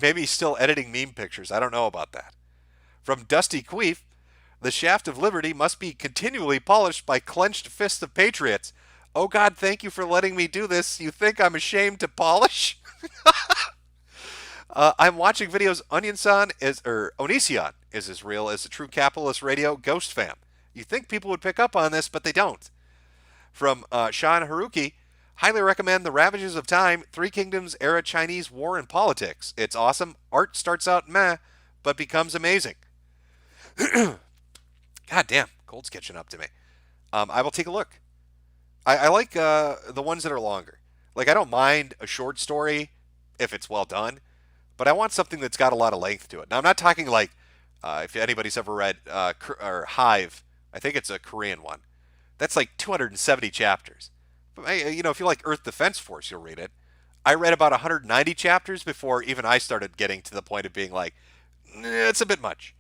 Maybe he's still editing meme pictures. I don't know about that. From Dusty Queef, the shaft of liberty must be continually polished by clenched fists of patriots. Oh God, thank you for letting me do this. You think I'm ashamed to polish? I'm watching videos. Onision is as real as a true capitalist radio ghost fam. You think people would pick up on this, but they don't. From Sean Haruki, highly recommend The Ravages of Time, Three Kingdoms era Chinese war and politics. It's awesome. Art starts out meh, but becomes amazing. God damn, cold's catching up to me. I will take a look. I like the ones that are longer. Like, I don't mind a short story if it's well done, but I want something that's got a lot of length to it. Now, I'm not talking like, if anybody's ever read or Hive, I think it's a Korean one. That's like 270 chapters. But, if you like Earth Defense Force, you'll read it. I read about 190 chapters before even I started getting to the point of being like, it's a bit much.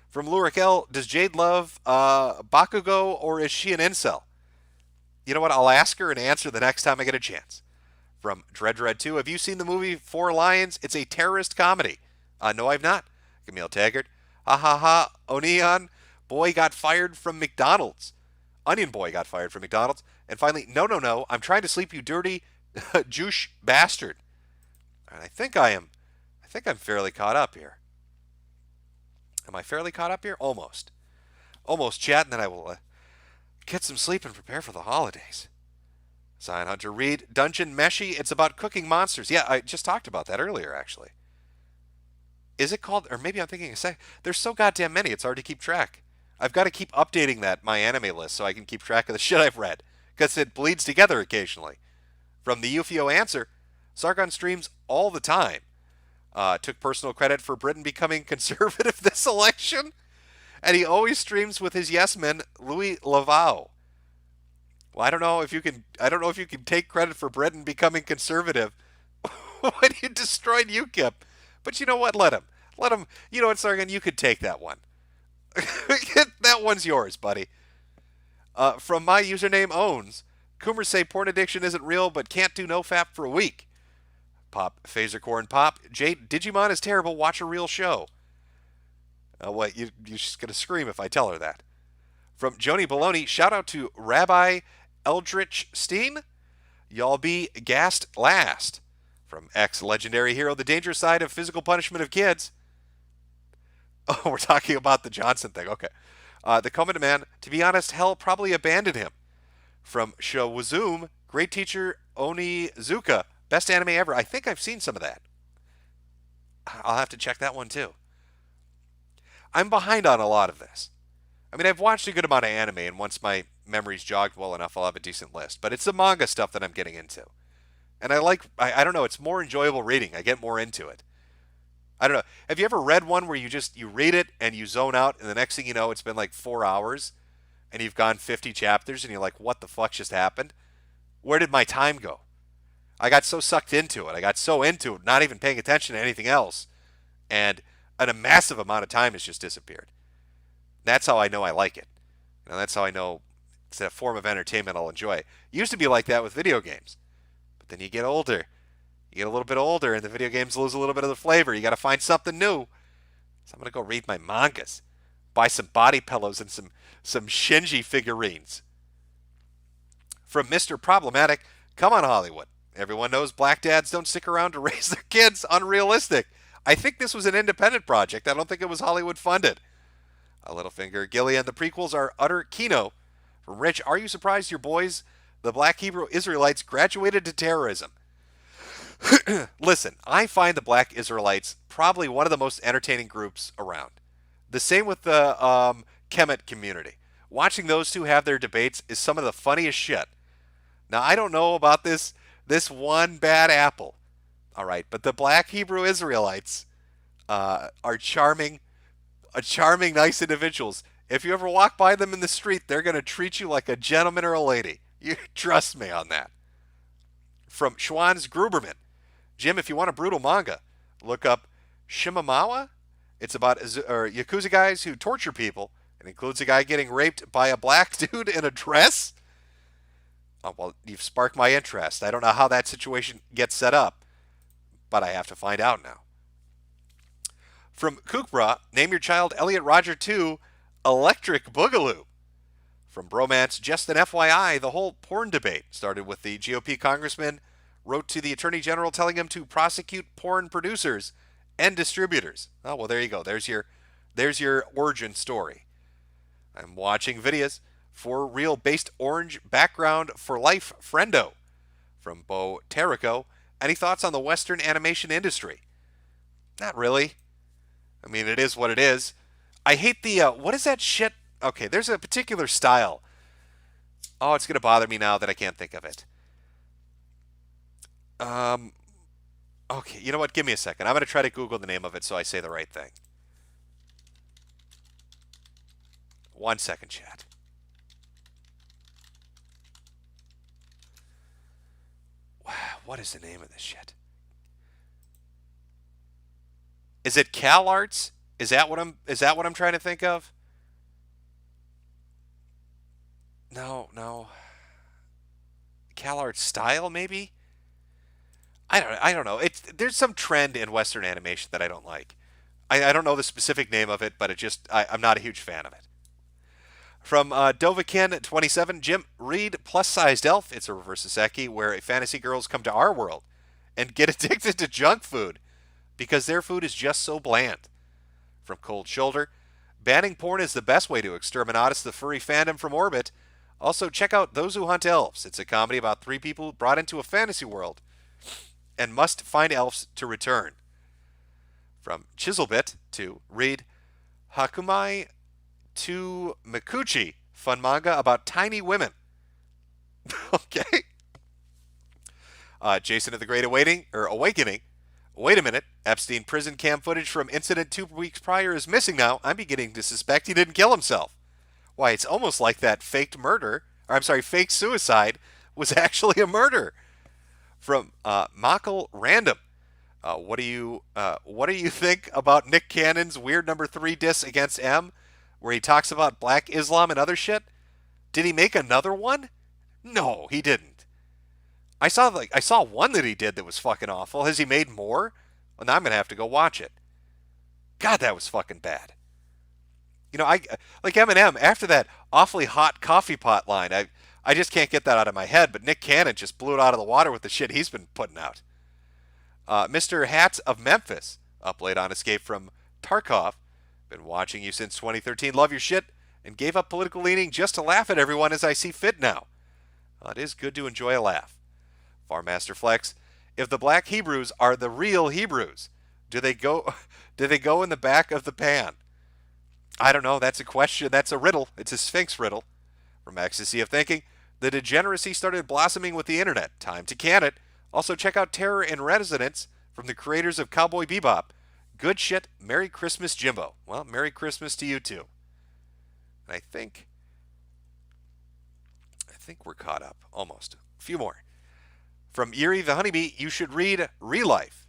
From Lurik L, does Jade love Bakugo, or is she an incel? You know what? I'll ask her and answer the next time I get a chance. From Dread 2, have you seen the movie Four Lions? It's a terrorist comedy. No, I've not. Camille Taggart. Ha ha ha. Onion boy got fired from McDonald's. Onion boy got fired from McDonald's. And finally, no. I'm trying to sleep, you dirty Juice bastard. And I think I'm fairly caught up here. Am I fairly caught up here? Almost. Almost, chat, and then I will get some sleep and prepare for the holidays. Zion Hunter Reed, Dungeon Meshi, it's about cooking monsters. Yeah, I just talked about that earlier, actually. Is it called, or maybe I'm thinking there's so goddamn many, it's hard to keep track. I've got to keep updating my anime list so I can keep track of the shit I've read, because it bleeds together occasionally. From the UFO answer, Sargon streams all the time. Took personal credit for Britain becoming conservative this election, and he always streams with his yes man Louis Lavaux. Well, I don't know if you can take credit for Britain becoming conservative when you destroyed UKIP. But you know what? Let him. You know what, Sargon? You could take that one. That one's yours, buddy. From my username owns, Coomers say porn addiction isn't real, but can't do nofap for a week. Pop, Phaser Corn Pop. Jade, Digimon is terrible. Watch a real show. You're just going to scream if I tell her that. From Joni Baloney, shout out to Rabbi Eldritch Steen. Y'all be gassed last. From ex-legendary hero, the dangerous side of physical punishment of kids. Oh, we're talking about the Johnson thing. Okay. The Common Man, to be honest, hell probably abandoned him. From Shawazum, great teacher Onizuka. Best anime ever. I think I've seen some of that. I'll have to check that one too. I'm behind on a lot of this. I mean, I've watched a good amount of anime, and once my memory's jogged well enough, I'll have a decent list. But it's the manga stuff that I'm getting into. And I don't know, it's more enjoyable reading. I get more into it. I don't know. Have you ever read one where you read it and you zone out, and the next thing you know, it's been like 4 hours, and you've gone 50 chapters, and you're like, what the fuck just happened? Where did my time go? I got so sucked into it. I got so into it, not even paying attention to anything else. And a massive amount of time has just disappeared. That's how I know I like it. That's how I know it's a form of entertainment I'll enjoy. It used to be like that with video games. But then you get older. You get a little bit older, and the video games lose a little bit of the flavor. You got to find something new. So I'm going to go read my mangas. Buy some body pillows and some Shinji figurines. From Mr. Problematic, come on, Hollywood. Everyone knows black dads don't stick around to raise their kids. Unrealistic. I think this was an independent project. I don't think it was Hollywood funded. Littlefinger. Gillian, the prequels are utter kino. From Rich, are you surprised your boys, the Black Hebrew Israelites, graduated to terrorism? Listen, I find the Black Israelites probably one of the most entertaining groups around. The same with the Kemet community. Watching those two have their debates is some of the funniest shit. Now, I don't know about this one bad apple, all right, but the Black Hebrew Israelites are charming, nice individuals. If you ever walk by them in the street, they're going to treat you like a gentleman or a lady. You trust me on that. From Schwann's Gruberman. Jim, if you want a brutal manga, look up Shimamawa. It's about Yakuza guys who torture people. It includes a guy getting raped by a black dude in a dress. Oh, well, you've sparked my interest. I don't know how that situation gets set up, but I have to find out now. From Kukbra, name your child Elliot Roger 2, Electric Boogaloo. From Bromance, just an FYI, the whole porn debate started with the GOP congressman wrote to the Attorney General telling him to prosecute porn producers and distributors. Oh, well, there you go. There's your origin story. I'm watching videos for real based orange background for life friendo. From Bo Terrico, any thoughts on the Western animation industry? Not really. I mean, it is what it is. I hate the, what is that shit? Okay, there's a particular style. Oh, it's going to bother me now that I can't think of it. Okay, you know what? Give me a second. I'm going to try to Google the name of it so I say the right thing. 1 second, chat. What is the name of this shit? Is it CalArts? Is that what I'm trying to think of? No. CalArts style, maybe? I don't know. There's some trend in Western animation that I don't like. I don't know the specific name of it, but I'm not a huge fan of it. From Dovakin27, Jim, read Plus Sized Elf. It's a reverse Saseki where fantasy girls come to our world and get addicted to junk food because their food is just so bland. From Cold Shoulder, banning porn is the best way to exterminatus the furry fandom from orbit. Also, check out Those Who Hunt Elves. It's a comedy about 3 people brought into a fantasy world and must find elves to return. From Chiselbit to read Hakumai to Mikuchi, fun manga about tiny women. Okay. Jason of the Great Awakening. Wait a minute. Epstein prison cam footage from incident 2 weeks prior is missing now. I'm beginning to suspect he didn't kill himself. Why, it's almost like that fake suicide was actually a murder. From Michael Random. What do you think about Nick Cannon's weird number 3 diss against M, where he talks about black Islam and other shit? Did he make another one? No, he didn't. I saw one that he did that was fucking awful. Has he made more? Well, now I'm gonna have to go watch it. God, that was fucking bad. You know, like Eminem after that awfully hot coffee pot line. I just can't get that out of my head. But Nick Cannon just blew it out of the water with the shit he's been putting out. Mr. Hats of Memphis, up late on Escape from Tarkov. Been watching you since 2013. Love your shit and gave up political leaning just to laugh at everyone as I see fit now. It is good to enjoy a laugh. Farmaster Flex, if the black Hebrews are the real Hebrews, do they go in the back of the pan? I don't know. That's a question. That's a riddle. It's a Sphinx riddle. From Ecstasy of Thinking, the degeneracy started blossoming with the internet. Time to can it. Also, check out Terror in Residence from the creators of Cowboy Bebop. Good shit. Merry Christmas, Jimbo. Well, Merry Christmas to you too. And I think we're caught up. Almost. A few more. From Eerie the Honeybee, you should read Real Life.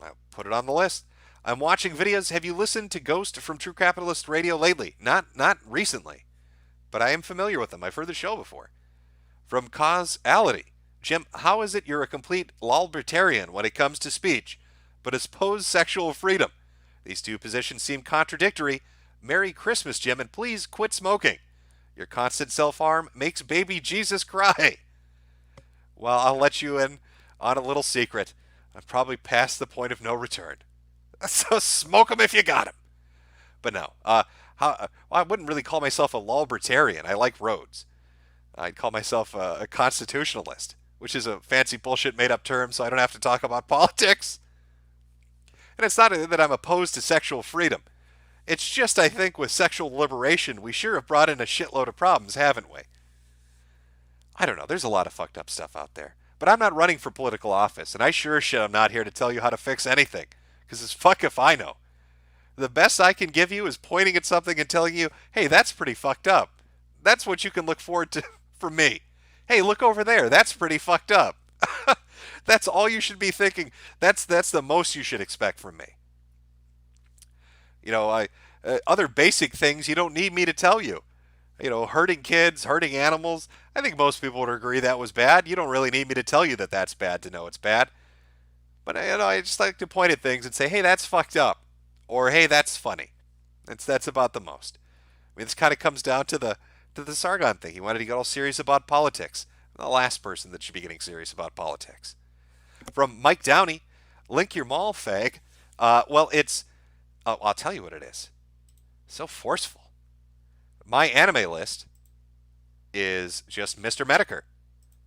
I'll put it on the list. I'm watching videos. Have you listened to Ghost from True Capitalist Radio lately? Not recently, but I am familiar with them. I've heard the show before. From Causality, Jim, how is it you're a complete libertarian when it comes to speech, but oppose sexual freedom? These two positions seem contradictory. Merry Christmas, Jim, and please quit smoking. Your constant self-harm makes baby Jesus cry. Well, I'll let you in on a little secret. I'm probably past the point of no return. So smoke them if you got them. But no. I wouldn't really call myself a libertarian. I like roads. I'd call myself a constitutionalist, which is a fancy bullshit made-up term, so I don't have to talk about politics. And it's not that I'm opposed to sexual freedom. It's just, I think, with sexual liberation, we sure have brought in a shitload of problems, haven't we? I don't know. There's a lot of fucked up stuff out there. But I'm not running for political office, and I sure as shit am not here to tell you how to fix anything, because it's fuck if I know. The best I can give you is pointing at something and telling you, hey, that's pretty fucked up. That's what you can look forward to from me. Hey, look over there. That's pretty fucked up. That's all you should be thinking. That's the most you should expect from me. You know, other basic things you don't need me to tell you. You know, hurting kids, hurting animals. I think most people would agree that was bad. You don't really need me to tell you that that's bad to know it's bad. But you know, I just like to point at things and say, hey, that's fucked up. Or, hey, that's funny. That's about the most. I mean, this kind of comes down to the Sargon thing. He wanted to get all serious about politics. The last person that should be getting serious about politics. From Mike Downey, link your mall, fag. Well, it's... I'll tell you what it is. So forceful. My anime list is just Mr. Metokur.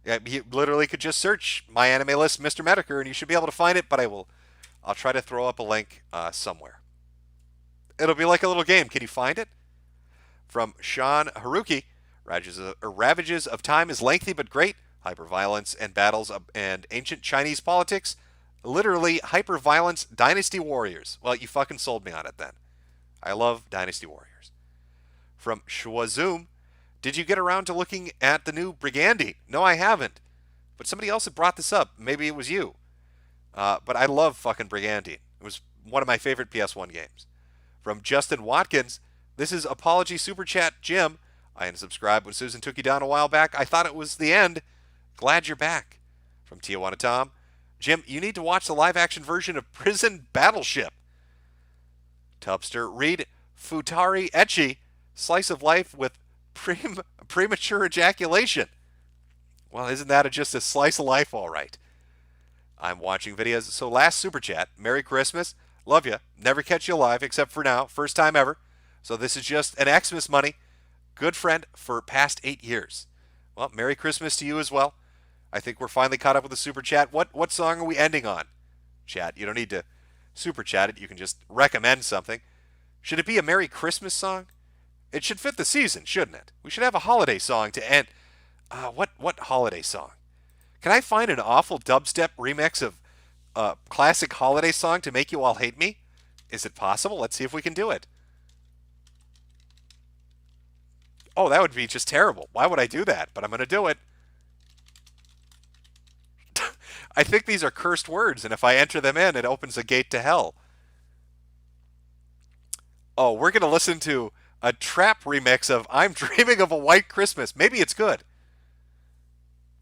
Yeah, you literally could just search my anime list, Mr. Metokur, and you should be able to find it, but I'll try to throw up a link somewhere. It'll be like a little game. Can you find it? From Sean Haruki, Ravages of Time is lengthy but great. Hyperviolence and battles and ancient Chinese politics. Literally, hyperviolence Dynasty Warriors. Well, you fucking sold me on it then. I love Dynasty Warriors. From Schwazoom, did you get around to looking at the new Brigandi? No, I haven't. But somebody else had brought this up. Maybe it was you. But I love fucking Brigandi. It was one of my favorite PS1 games. From Justin Watkins, this is Apology Super Chat Jim. I unsubscribed when Susan took you down a while back. I thought it was the end. Glad you're back. From Tijuana Tom, Jim, you need to watch the live-action version of Prison Battleship. Tubster, read Futari Ecchi, Slice of Life with Premature Ejaculation. Well, isn't that just a slice of life, all right? I'm watching videos. So last Super Chat, Merry Christmas. Love you. Never catch you alive except for now. First time ever. So this is just an Xmas money. Good friend for past 8 years. Well, Merry Christmas to you as well. I think we're finally caught up with the Super Chat. What song are we ending on? Chat, you don't need to Super Chat it. You can just recommend something. Should it be a Merry Christmas song? It should fit the season, shouldn't it? We should have a holiday song to end. What holiday song? Can I find an awful dubstep remix of a classic holiday song to make you all hate me? Is it possible? Let's see if we can do it. Oh, that would be just terrible. Why would I do that? But I'm going to do it. I think these are cursed words, and if I enter them in, it opens a gate to hell. Oh, we're going to listen to a trap remix of I'm Dreaming of a White Christmas. Maybe it's good.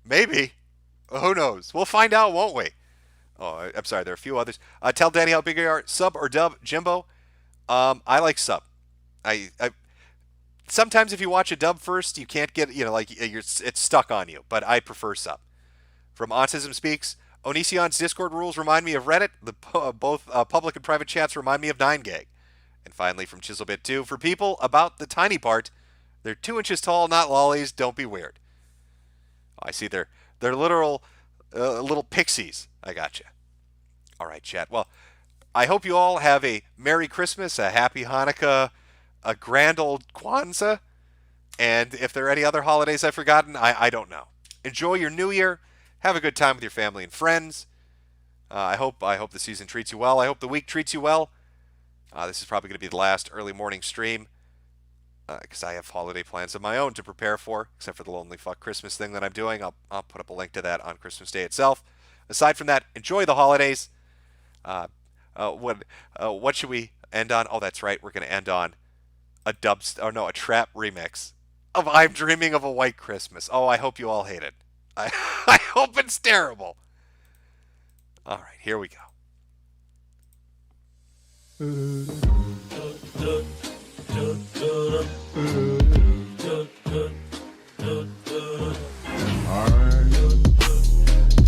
Maybe. Who knows? We'll find out, won't we? Oh, I'm sorry. There are a few others. Tell Danny how big you are. Sub or dub, Jimbo? I like sub. I sometimes if you watch a dub first, you can't get, it's stuck on you. But I prefer sub. From Autism Speaks, Onision's Discord rules remind me of Reddit. Both public and private chats remind me of 9gag. And finally, from Chiselbit 2, for people about the tiny part, they're 2 inches tall, not lollies. Don't be weird. Oh, I see they're literal little pixies. I gotcha. All right, chat. Well, I hope you all have a Merry Christmas, a Happy Hanukkah, a grand old Kwanzaa, and if there are any other holidays I've forgotten, I don't know. Enjoy your New Year. Have a good time with your family and friends. I hope the season treats you well. I hope the week treats you well. This is probably going to be the last early morning stream because I have holiday plans of my own to prepare for, except for the Lonely Fuck Christmas thing that I'm doing. I'll put up a link to that on Christmas Day itself. Aside from that, enjoy the holidays. What should we end on? Oh, that's right. We're going to end on a trap remix of I'm Dreaming of a White Christmas. Oh, I hope you all hate it. I hope it's terrible. All right, here we go. I'm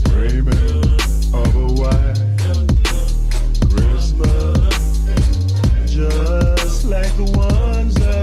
dreaming of a white Christmas, just like the ones that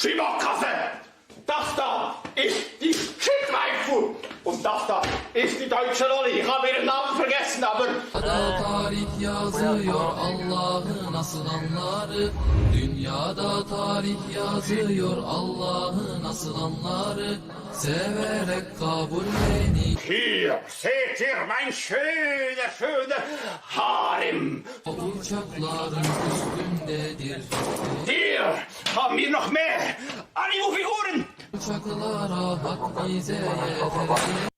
Schimmerkasse! Das da ist die Schiffweifu! Und das da ist die deutsche Lolli. Ich habe ihren Namen vergessen, aber... Tarih yazıyor Allah'ın asıl anları. Dünyada tarih yazıyor Allah'ın asıl anları. Severek kabullenir. Hier, seht ihr mein schöne Harem. Uçakların üstündedir. Hier haben wir noch mehr Animo-Figuren. Uçaklara bak bize yeter.